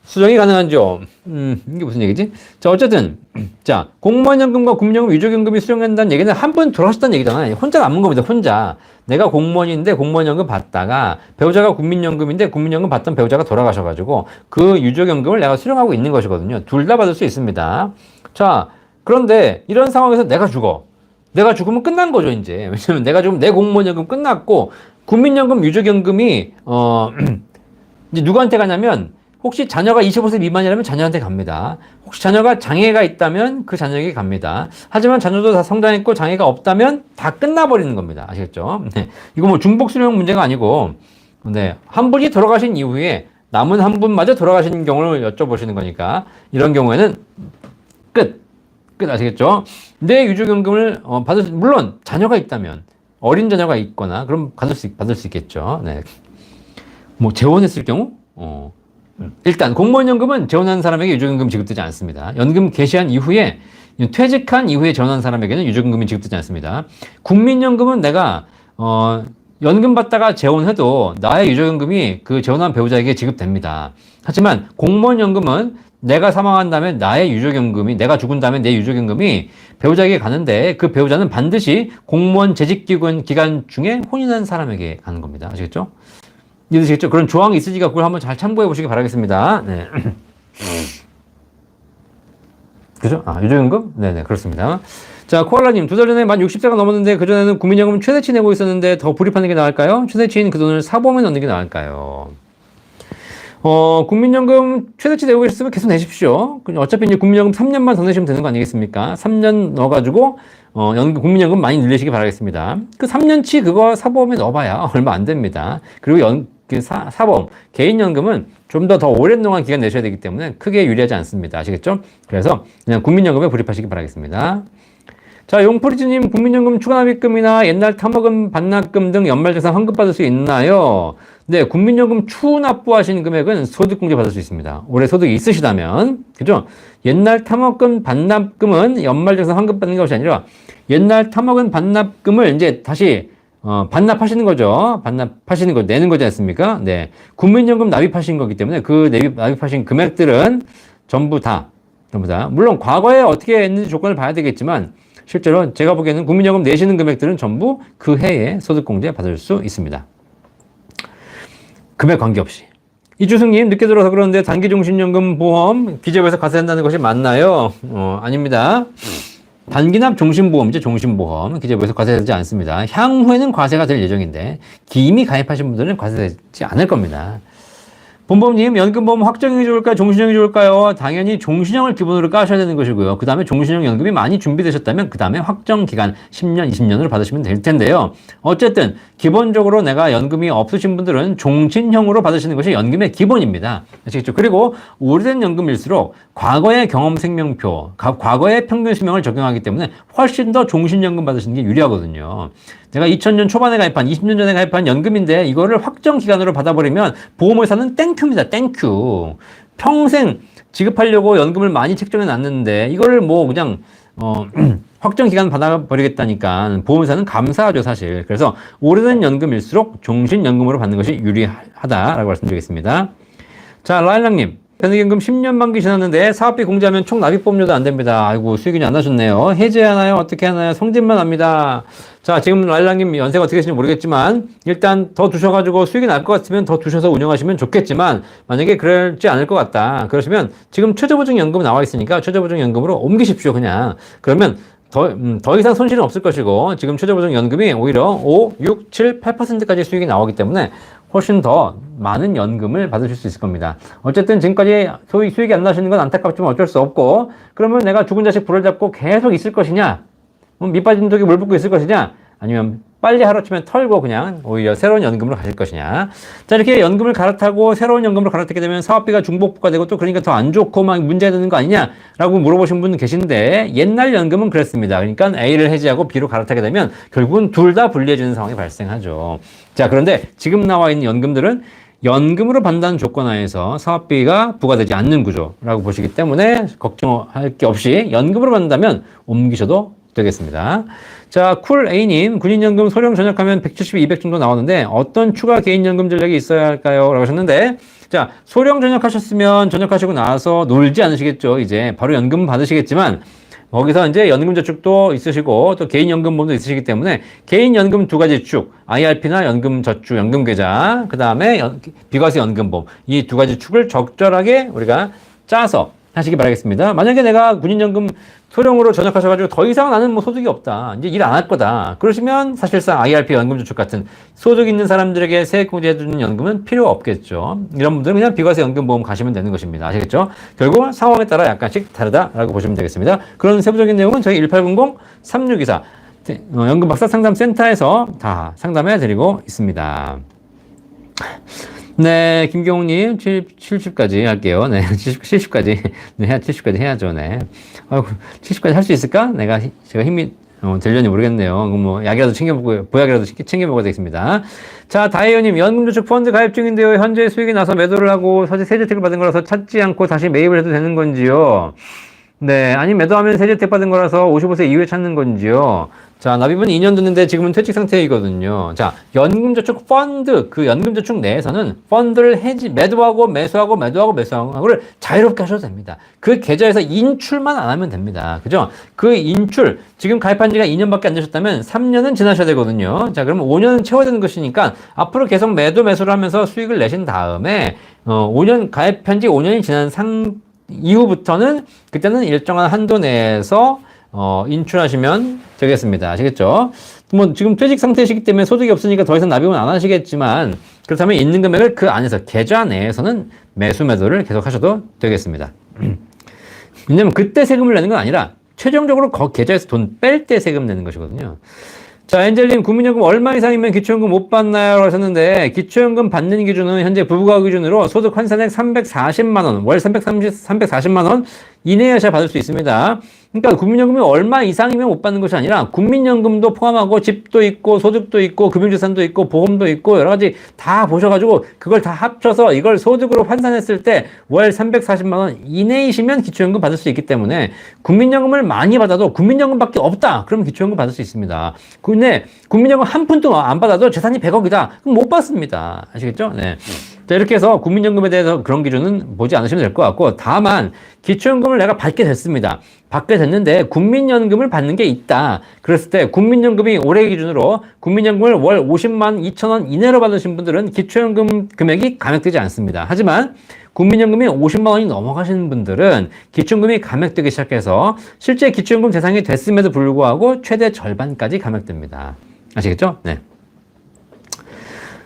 수령이 가능한죠. 이게 무슨 얘기지? 자, 어쨌든 자, 공무원연금과 국민연금, 유족연금이 수령된다는 얘기는 한 번 돌아가셨다는 얘기잖아요. 혼자 남은 겁니다. 혼자. 내가 공무원인데 공무원연금 받다가 배우자가 국민연금인데 국민연금 받던 배우자가 돌아가셔가지고 그 유족연금을 내가 수령하고 있는 것이거든요. 둘 다 받을 수 있습니다. 자, 그런데 이런 상황에서 내가 죽어. 내가 죽으면 끝난 거죠, 이제. 왜냐면 내가 죽으면 내 공무원연금 끝났고 국민연금, 유족연금이 이제 누구한테 가냐면 혹시 자녀가 25세 미만이라면 자녀한테 갑니다. 혹시 자녀가 장애가 있다면 그 자녀에게 갑니다. 하지만 자녀도 다 성장했고 장애가 없다면 다 끝나버리는 겁니다. 아시겠죠? 네. 이거 뭐 중복 수령 문제가 아니고, 네. 한 분이 돌아가신 이후에 남은 한 분마저 돌아가신 경우를 여쭤보시는 거니까 이런 경우에는 끝 아시겠죠? 내 유족연금을 물론 자녀가 있다면 어린 자녀가 있거나 그럼 받을 수 있겠죠. 네. 뭐 재혼했을 경우, 일단 공무원연금은 재혼한 사람에게 유족연금 지급되지 않습니다. 연금 개시한 이후에 퇴직한 이후에 재혼한 사람에게는 유족연금이 지급되지 않습니다. 국민연금은 내가 연금 받다가 재혼해도 나의 유족연금이 그 재혼한 배우자에게 지급됩니다. 하지만 공무원연금은 내가 사망한 다음에 나의 유족연금이 내가 죽은 다음에 내 유족연금이 배우자에게 가는데 그 배우자는 반드시 공무원 재직기간 중에 혼인한 사람에게 가는 겁니다. 아시겠죠? 이해되시겠죠? 그런 조항이 있으니까 그걸 한번 잘 참고해 보시기 바라겠습니다. 네. 그죠? 유족연금? 네네, 그렇습니다. 자, 코알라님, 2달 전에 만 60세가 넘었는데 그전에는 국민연금 최대치 내고 있었는데 더 불입하는 게 나을까요? 최대치인 그 돈을 사보험에 넣는 게 나을까요? 국민연금 최대치 내고 있으면 계속 내십시오. 어차피 이제 국민연금 3년만 더 내시면 되는 거 아니겠습니까? 3년 넣어가지고, 국민연금 많이 늘리시기 바라겠습니다. 그 3년치 그거 사보험에 넣어봐야 얼마 안 됩니다. 그리고 사보험, 개인연금은 좀 더 오랜 기간 내셔야 되기 때문에 크게 유리하지 않습니다. 아시겠죠? 그래서 그냥 국민연금에 불입하시기 바라겠습니다. 자, 용프리즈님, 국민연금 추가납입금이나 옛날 타먹은 반납금 등 연말정산 환급받을 수 있나요? 네, 국민연금 추후 납부하신 금액은 소득공제 받을 수 있습니다. 올해 소득이 있으시다면, 그죠? 옛날 타먹은 반납금은 연말정산 환급받는 것이 아니라 옛날 타먹은 반납금을 이제 다시 반납하시는 거죠. 반납하시는 거 내는 거지 않습니까? 네. 국민연금 납입하신 거기 때문에 그 납입하신 금액들은 전부 다. 물론 과거에 어떻게 했는지 조건을 봐야 되겠지만 실제로 제가 보기에는 국민연금 내시는 금액들은 전부 그 해에 소득공제 받을 수 있습니다. 금액 관계없이. 이주승님, 늦게 들어서 그러는데 단기종신연금 보험 기재부에서 과세한다는 것이 맞나요? 아닙니다. 단기납 종신보험이죠. 종신보험. 기재부에서 과세되지 않습니다. 향후에는 과세가 될 예정인데 이미 가입하신 분들은 과세되지 않을 겁니다. 본범님, 연금보험 확정형이 좋을까요? 종신형이 좋을까요? 당연히 종신형을 기본으로 까셔야 되는 것이고요. 그 다음에 종신형 연금이 많이 준비되셨다면 그 다음에 확정기간 10년, 20년으로 받으시면 될 텐데요. 어쨌든 기본적으로 내가 연금이 없으신 분들은 종신형으로 받으시는 것이 연금의 기본입니다. 아시겠죠? 그리고 오래된 연금일수록 과거의 경험생명표, 과거의 평균수명을 적용하기 때문에 훨씬 더 종신연금 받으시는 게 유리하거든요. 내가 2000년 초반에 가입한, 20년 전에 가입한 연금인데 이거를 확정 기간으로 받아버리면 보험회사는 땡큐입니다. 땡큐. 평생 지급하려고 연금을 많이 책정해 놨는데 이거를 뭐 그냥 확정 기간 받아버리겠다니까 보험회사는 감사하죠, 사실. 그래서 오래된 연금일수록 종신연금으로 받는 것이 유리하다라고 말씀드리겠습니다. 자, 라일락님. 변액연금 10년 만기 지났는데 사업비 공제하면 총 납입보험료도 안 됩니다. 아이고, 수익이 안 나셨네요. 해제하나요? 어떻게 하나요? 성질만 납니다. 자, 지금 라일락님 연세가 어떻게 되시는지 모르겠지만 일단 더 두셔가지고 수익이 날 것 같으면 더 두셔서 운영하시면 좋겠지만 만약에 그럴지 않을 것 같다. 그러시면 지금 최저보증연금 나와 있으니까 최저보증연금으로 옮기십시오, 그냥. 그러면 더 이상 손실은 없을 것이고 지금 최저보증연금이 오히려 5, 6, 7, 8%까지 수익이 나오기 때문에 훨씬 더 많은 연금을 받으실 수 있을 겁니다. 어쨌든 지금까지 수익이 안 나시는 건 안타깝지만 어쩔 수 없고 그러면 내가 죽은 자식 불을 잡고 계속 있을 것이냐? 밑 빠진 독에 물 붓고 있을 것이냐? 아니면 빨리 하루아침에 털고 그냥 오히려 새로운 연금으로 가실 것이냐. 자, 이렇게 연금을 갈아타고 새로운 연금으로 갈아타게 되면 사업비가 중복부가 되고 또 그러니까 더 안 좋고 막 문제가 되는 거 아니냐라고 물어보신 분 계신데 옛날 연금은 그랬습니다. 그러니까 A를 해지하고 B로 갈아타게 되면 결국은 둘 다 불리해지는 상황이 발생하죠. 자, 그런데 지금 나와 있는 연금들은 연금으로 받는다는 조건 하에서 사업비가 부과되지 않는 구조라고 보시기 때문에 걱정할 게 없이 연금으로 받는다면 옮기셔도 되겠습니다. 자, 쿨A님, 군인연금 소령 전역하면 170, 200 정도 나오는데 어떤 추가 개인연금 전략이 있어야 할까요? 라고 하셨는데, 자, 소령 전역하셨으면 전역하시고 나서 놀지 않으시겠죠. 이제 바로 연금 받으시겠지만 거기서 이제 연금저축도 있으시고 또 개인연금보험도 있으시기 때문에 개인연금 두 가지 축, IRP나 연금저축, 연금계좌, 그 다음에 비과세 연금보험 이 두 가지 축을 적절하게 우리가 짜서 하시기 바라겠습니다. 만약에 내가 군인연금 소령으로 전역하셔가지고 더 이상 나는 뭐 소득이 없다. 이제 일 안 할 거다. 그러시면 사실상 IRP 연금저축 같은 소득 있는 사람들에게 세액공제해주는 연금은 필요 없겠죠. 이런 분들은 그냥 비과세 연금보험 가시면 되는 것입니다. 아시겠죠? 결국 상황에 따라 약간씩 다르다라고 보시면 되겠습니다. 그런 세부적인 내용은 저희 1800-3624 연금박사상담센터에서 다 상담해 드리고 있습니다. 네, 김경호님, 70까지 할게요. 네, 70까지. 네, 70까지 해야죠. 네. 아이고, 70까지 할 수 있을까? 제가 힘이, 되려니 모르겠네요. 그럼 뭐, 약이라도 챙겨보고, 보약이라도 챙겨먹어야 되겠습니다. 자, 다혜연님, 연금저축 펀드 가입 중인데요. 현재 수익이 나서 매도를 하고, 세제택을 받은 거라서 찾지 않고 다시 매입을 해도 되는 건지요? 네, 아니, 매도하면 세제택 받은 거라서 55세 이후에 찾는 건지요? 자, 납입은 2년 됐는데 지금은 퇴직 상태이거든요. 자, 연금저축 펀드, 그 연금저축 내에서는 펀드를 매도하고 매수하고 매도하고 매수하고를 자유롭게 하셔도 됩니다. 그 계좌에서 인출만 안 하면 됩니다. 그죠? 그 인출, 지금 가입한 지가 2년밖에 안 되셨다면 3년은 지나셔야 되거든요. 자, 그러면 5년은 채워야 되는 것이니까 앞으로 계속 매도를 하면서 수익을 내신 다음에, 5년, 가입한 지 5년이 지난 이후부터는 그때는 일정한 한도 내에서 인출하시면 되겠습니다. 아시겠죠? 뭐 지금 퇴직 상태이시기 때문에 소득이 없으니까 더 이상 납입은 안 하시겠지만 그렇다면 있는 금액을 그 안에서 계좌 내에서는 매도를 계속 하셔도 되겠습니다. 왜냐면 그때 세금을 내는 건 아니라 최종적으로 계좌에서 돈 뺄 때 세금 내는 것이거든요. 자, 엔젤님, 국민연금 얼마 이상이면 기초연금 못 받나요? 하셨는데, 기초연금 받는 기준은 현재 부부가 기준으로 소득 환산액 340만원, 월 340만원 이내여야 받을 수 있습니다. 그러니까 국민연금이 얼마 이상이면 못 받는 것이 아니라 국민연금도 포함하고 집도 있고 소득도 있고 금융자산도 있고 보험도 있고 여러 가지 다 보셔가지고 그걸 다 합쳐서 이걸 소득으로 환산했을 때 월 340만 원 이내이시면 기초연금 받을 수 있기 때문에 국민연금을 많이 받아도 국민연금밖에 없다. 그러면 기초연금 받을 수 있습니다. 근데 국민연금 한 푼도 안 받아도 재산이 100억이다. 그럼 못 받습니다. 아시겠죠? 네. 자, 이렇게 해서 국민연금에 대해서 그런 기준은 보지 않으시면 될 것 같고 다만 기초연금을 내가 받게 됐습니다. 받게 됐는데 국민연금을 받는 게 있다. 그랬을 때 국민연금이 올해 기준으로 국민연금을 월 50만 2천 원 이내로 받으신 분들은 기초연금 금액이 감액되지 않습니다. 하지만 국민연금이 50만 원이 넘어가시는 분들은 기초연금이 감액되기 시작해서 실제 기초연금 대상이 됐음에도 불구하고 최대 절반까지 감액됩니다. 아시겠죠? 네.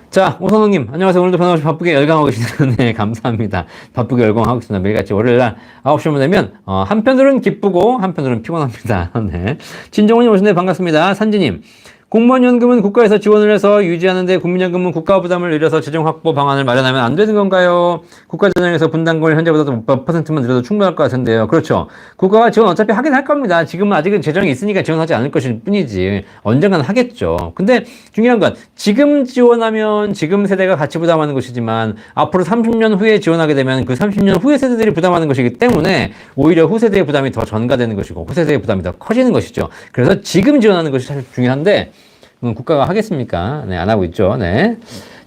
자, 오선호님, 안녕하세요. 오늘도 변함없이 바쁘게 열강하고 계시네요. 네, 감사합니다. 바쁘게 열강하고 있습니다. 매일같이 월요일날 9시면 되면, 한편으로는 기쁘고, 한편으로는 피곤합니다. 네. 진정훈님 오셨네요. 반갑습니다. 산지님, 공무원연금은 국가에서 지원을 해서 유지하는데 국민연금은 국가 부담을 늘려서 재정 확보 방안을 마련하면 안 되는 건가요? 국가 재정에서 분담금을 현재보다 몇 퍼센트만 늘려도 충분할 것 같은데요. 그렇죠. 국가가 지원 어차피 하긴 할 겁니다. 지금은 아직은 재정이 있으니까 지원하지 않을 것일 뿐이지. 언젠가는 하겠죠. 근데 중요한 건 지금 지원하면 지금 세대가 같이 부담하는 것이지만 앞으로 30년 후에 지원하게 되면 그 30년 후의 세대들이 부담하는 것이기 때문에 오히려 후세대의 부담이 더 전가되는 것이고 후세대의 부담이 더 커지는 것이죠. 그래서 지금 지원하는 것이 사실 중요한데 국가가 하겠습니까? 네, 안 하고 있죠. 네.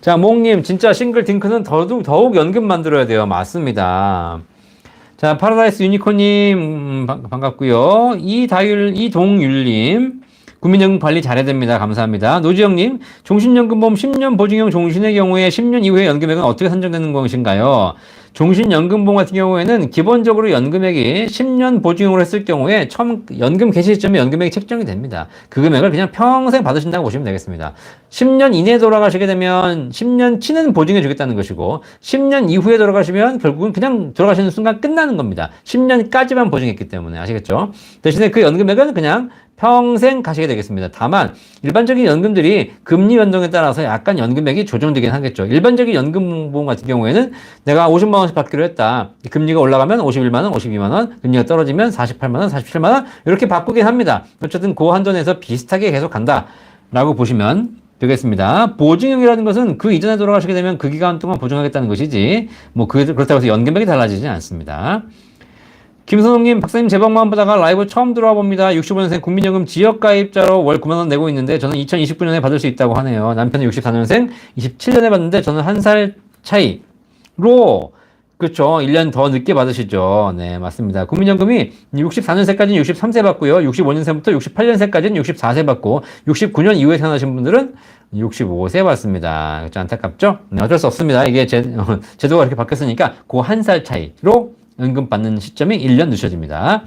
자, 몽님, 진짜 싱글 딩크는 더욱 연금 만들어야 돼요. 맞습니다. 자, 파라다이스 유니콘님, 반갑고요. 이동율님, 국민연금 관리 잘해야 됩니다. 감사합니다. 노지영님, 종신연금보험 10년 보증형 종신의 경우에 10년 이후의 연금액은 어떻게 산정되는 것인가요? 종신연금보험 같은 경우에는 기본적으로 연금액이 10년 보증형으로 했을 경우에 처음 연금 개시 시점에 연금액이 책정이 됩니다. 그 금액을 그냥 평생 받으신다고 보시면 되겠습니다. 10년 이내에 돌아가시게 되면 10년 치는 보증해 주겠다는 것이고 10년 이후에 돌아가시면 결국은 그냥 돌아가시는 순간 끝나는 겁니다. 10년까지만 보증했기 때문에 아시겠죠? 대신에 그 연금액은 그냥 평생 가시게 되겠습니다. 다만 일반적인 연금들이 금리 변동에 따라서 약간 연금액이 조정되긴 하겠죠. 일반적인 연금보험 같은 경우에는 내가 50만 원씩 받기로 했다. 금리가 올라가면 51만 원, 52만 원, 금리가 떨어지면 48만 원, 47만 원 이렇게 바꾸긴 합니다. 어쨌든 그 한도 내에서 비슷하게 계속 간다라고 보시면 되겠습니다. 보증형이라는 것은 그 이전에 돌아가시게 되면 그 기간 동안 보증하겠다는 것이지 그렇다고 해서 연금액이 달라지지 않습니다. 김선홍님, 박사님 제 방만 보다가 라이브 처음 들어와 봅니다. 65년생 국민연금 지역가입자로 월 9만 원 내고 있는데 저는 2029년에 받을 수 있다고 하네요. 남편은 64년생 27년에 받는데 저는 한 살 차이로 그렇죠. 1년 더 늦게 받으시죠. 네, 맞습니다. 국민연금이 64년생까지는 63세 받고요. 65년생부터 68년생까지는 64세 받고 69년 이후에 태어나신 분들은 65세 받습니다. 그렇죠. 안타깝죠? 네, 어쩔 수 없습니다. 이게 제도가 이렇게 바뀌었으니까 그 한 살 차이로 연금 받는 시점이 1년 늦춰집니다.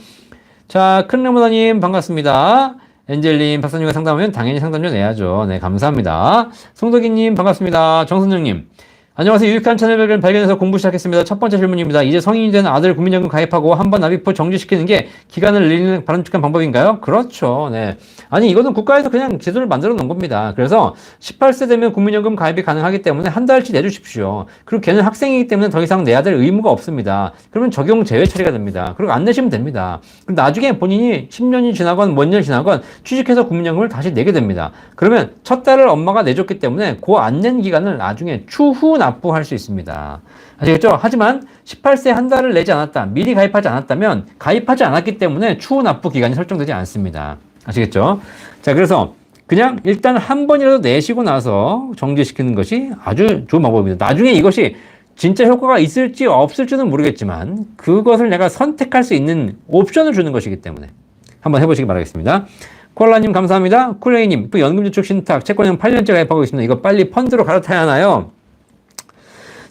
자, 큰레모나님 반갑습니다. 엔젤님, 박사님과 상담하면 당연히 상담료 내야죠. 네, 감사합니다. 송덕희님 반갑습니다. 정선영님. 안녕하세요. 유익한 채널을 발견해서 공부 시작했습니다. 첫 번째 질문입니다. 이제 성인이 된 아들 국민연금 가입하고 한번 납입 후 정지시키는 게 기간을 늘리는 바람직한 방법인가요? 그렇죠. 네. 아니, 이거는 국가에서 그냥 제도를 만들어 놓은 겁니다. 그래서 18세 되면 국민연금 가입이 가능하기 때문에 한 달치 내주십시오. 그리고 걔는 학생이기 때문에 더 이상 내야 될 의무가 없습니다. 그러면 적용 제외 처리가 됩니다. 그리고 안 내시면 됩니다. 그리고 나중에 본인이 10년이 지나건 몇 년이 지나건 취직해서 국민연금을 다시 내게 됩니다. 그러면 첫 달을 엄마가 내줬기 때문에 그 안 낸 기간을 나중에 추후 납부할 수 있습니다. 아시겠죠? 하지만 18세 한 달을 내지 않았다, 미리 가입하지 않았다면 가입하지 않았기 때문에 추후 납부 기간이 설정되지 않습니다. 아시겠죠? 자, 그래서 그냥 일단 한 번이라도 내시고 나서 정지시키는 것이 아주 좋은 방법입니다. 나중에 이것이 진짜 효과가 있을지 없을지는 모르겠지만 그것을 내가 선택할 수 있는 옵션을 주는 것이기 때문에 한번 해보시기 바라겠습니다. 콜라님 감사합니다. 쿨레이님, 또 연금저축 신탁 채권형 8년째 가입하고 있습니다. 이거 빨리 펀드로 갈아타야 하나요?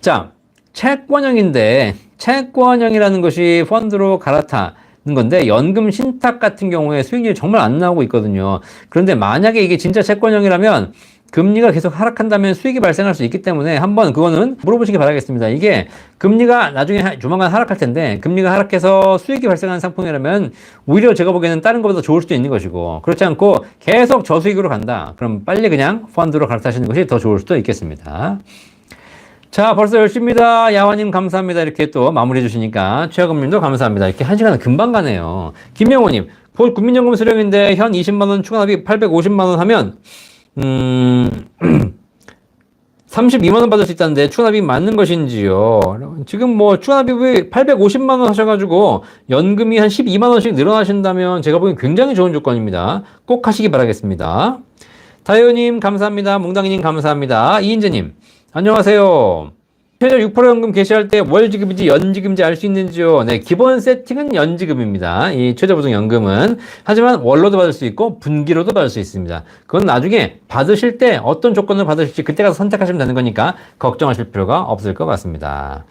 자, 채권형인데 채권형이라는 것이 펀드로 갈아타는 건데 연금 신탁 같은 경우에 수익률이 정말 안 나오고 있거든요. 그런데 만약에 이게 진짜 채권형이라면 금리가 계속 하락한다면 수익이 발생할 수 있기 때문에 한번 그거는 물어보시기 바라겠습니다. 이게 금리가 나중에 조만간 하락할 텐데 금리가 하락해서 수익이 발생하는 상품이라면 오히려 제가 보기에는 다른 것보다 좋을 수도 있는 것이고 그렇지 않고 계속 저수익으로 간다. 그럼 빨리 그냥 펀드로 갈아타시는 것이 더 좋을 수도 있겠습니다. 자, 벌써 10시입니다. 야화님 감사합니다. 이렇게 또 마무리해 주시니까 최하금님도 감사합니다. 이렇게 한 시간은 금방 가네요. 김명호님, 곧 국민연금 수령인데 현 20만원 추가납입 850만원 하면 32만원 받을 수 있다는데 추가납입 맞는 것인지요? 지금 뭐 추가납입이 850만원 하셔가지고 연금이 한 12만원씩 늘어나신다면 제가 보기엔 굉장히 좋은 조건입니다. 꼭 하시기 바라겠습니다. 다효님 감사합니다. 몽당이님 감사합니다. 이인재님 안녕하세요. 최저 6% 연금 개시할 때 월지급인지 연지급인지 알 수 있는지요? 네, 기본 세팅은 연지급입니다. 이 최저보증연금은. 하지만 월로도 받을 수 있고 분기로도 받을 수 있습니다. 그건 나중에 받으실 때 어떤 조건을 받으실지 그때 가서 선택하시면 되는 거니까 걱정하실 필요가 없을 것 같습니다.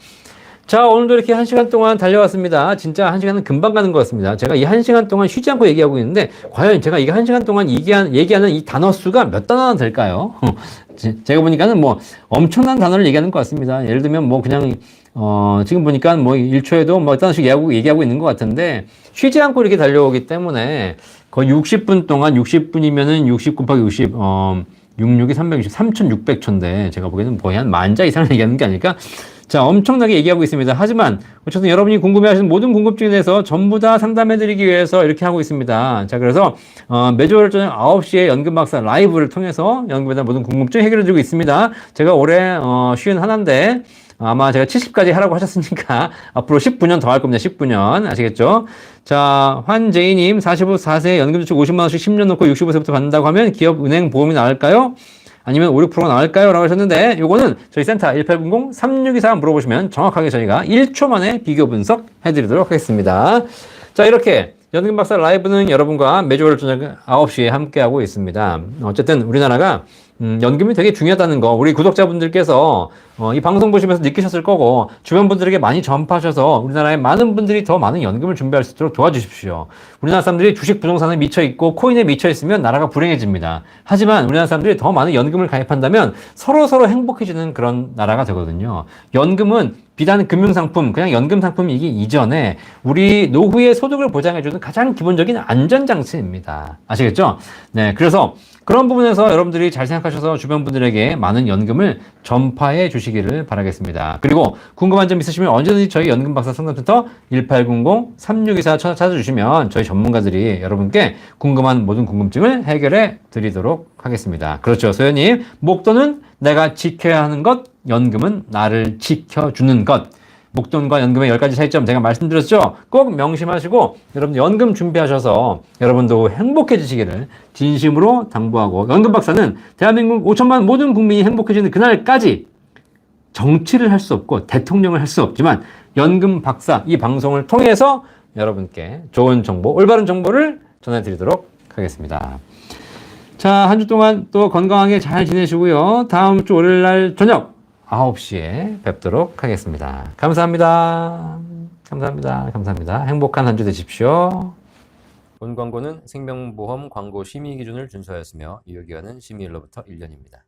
자, 오늘도 이렇게 1시간 동안 달려왔습니다. 진짜 1시간은 금방 가는 것 같습니다. 제가 이 1시간 동안 쉬지 않고 얘기하고 있는데 과연 제가 이 1시간 동안 얘기하는 이 단어 수가 몇 단어나 될까요? 제가 보니까는 뭐 엄청난 단어를 얘기하는 것 같습니다. 예를 들면 뭐 그냥 지금 보니까 뭐 1초에도 뭐 단어씩 얘기하고 있는 것 같은데 쉬지 않고 이렇게 달려오기 때문에 거의 60분 동안 60분이면은 60 곱하기 60 66이 360 3600초인데 제가 보기에는 거의 한 만자 이상을 얘기하는 게 아닐까? 자, 엄청나게 얘기하고 있습니다. 하지만 어쨌든 여러분이 궁금해하시는 모든 궁금증에 대해서 전부 다 상담해드리기 위해서 이렇게 하고 있습니다. 자, 그래서 매주 월 저녁 9시에 연금박사 라이브를 통해서 연금에 대한 모든 궁금증 해결해드리고 있습니다. 제가 올해 쉬운 하나인데 아마 제가 70까지 하라고 하셨으니까 앞으로 19년 더 할 겁니다. 19년 아시겠죠? 자, 환재희님 44세 연금저축 50만원씩 10년 넣고 65세부터 받는다고 하면 기업 은행 보험이 나을까요? 아니면 5, 6%가 나올까요? 라고 하셨는데 요거는 저희 센터 1800-3624 물어보시면 정확하게 저희가 1초 만에 비교 분석 해드리도록 하겠습니다. 자, 이렇게 연금박사 라이브는 여러분과 매주 월요일 저녁 9시에 함께하고 있습니다. 어쨌든 우리나라가 연금이 되게 중요하다는 거 우리 구독자분들께서 이 방송 보시면서 느끼셨을 거고 주변 분들에게 많이 전파하셔서 우리나라에 많은 분들이 더 많은 연금을 준비할 수 있도록 도와주십시오. 우리나라 사람들이 주식 부동산에 미쳐 있고 코인에 미쳐 있으면 나라가 불행해집니다. 하지만 우리나라 사람들이 더 많은 연금을 가입한다면 서로 행복해지는 그런 나라가 되거든요. 연금은 비단 금융상품, 그냥 연금 상품이기 이전에 우리 노후의 소득을 보장해주는 가장 기본적인 안전장치입니다. 아시겠죠? 네, 그래서 그런 부분에서 여러분들이 잘 생각하셔서 주변 분들에게 많은 연금을 전파해 주시기를 바라겠습니다. 그리고 궁금한 점 있으시면 언제든지 저희 연금박사 상담센터 1800-3624 찾아주시면 저희 전문가들이 여러분께 궁금한 모든 궁금증을 해결해 드리도록 하겠습니다. 그렇죠, 소연님. 목돈은 내가 지켜야 하는 것, 연금은 나를 지켜주는 것. 목돈과 연금의 10가지 차이점 제가 말씀드렸죠? 꼭 명심하시고 여러분 연금 준비하셔서 여러분도 행복해지시기를 진심으로 당부하고, 연금 박사는 대한민국 5천만 모든 국민이 행복해지는 그날까지 정치를 할 수 없고 대통령을 할 수 없지만 연금 박사 이 방송을 통해서 여러분께 좋은 정보, 올바른 정보를 전해드리도록 하겠습니다. 자, 한 주 동안 또 건강하게 잘 지내시고요. 다음 주 월요일 날 저녁 9시에 뵙도록 하겠습니다. 감사합니다. 감사합니다. 행복한 한 주 되십시오. 본 광고는 생명보험 광고 심의 기준을 준수하였으며 유효기간은 심의일로부터 1년입니다.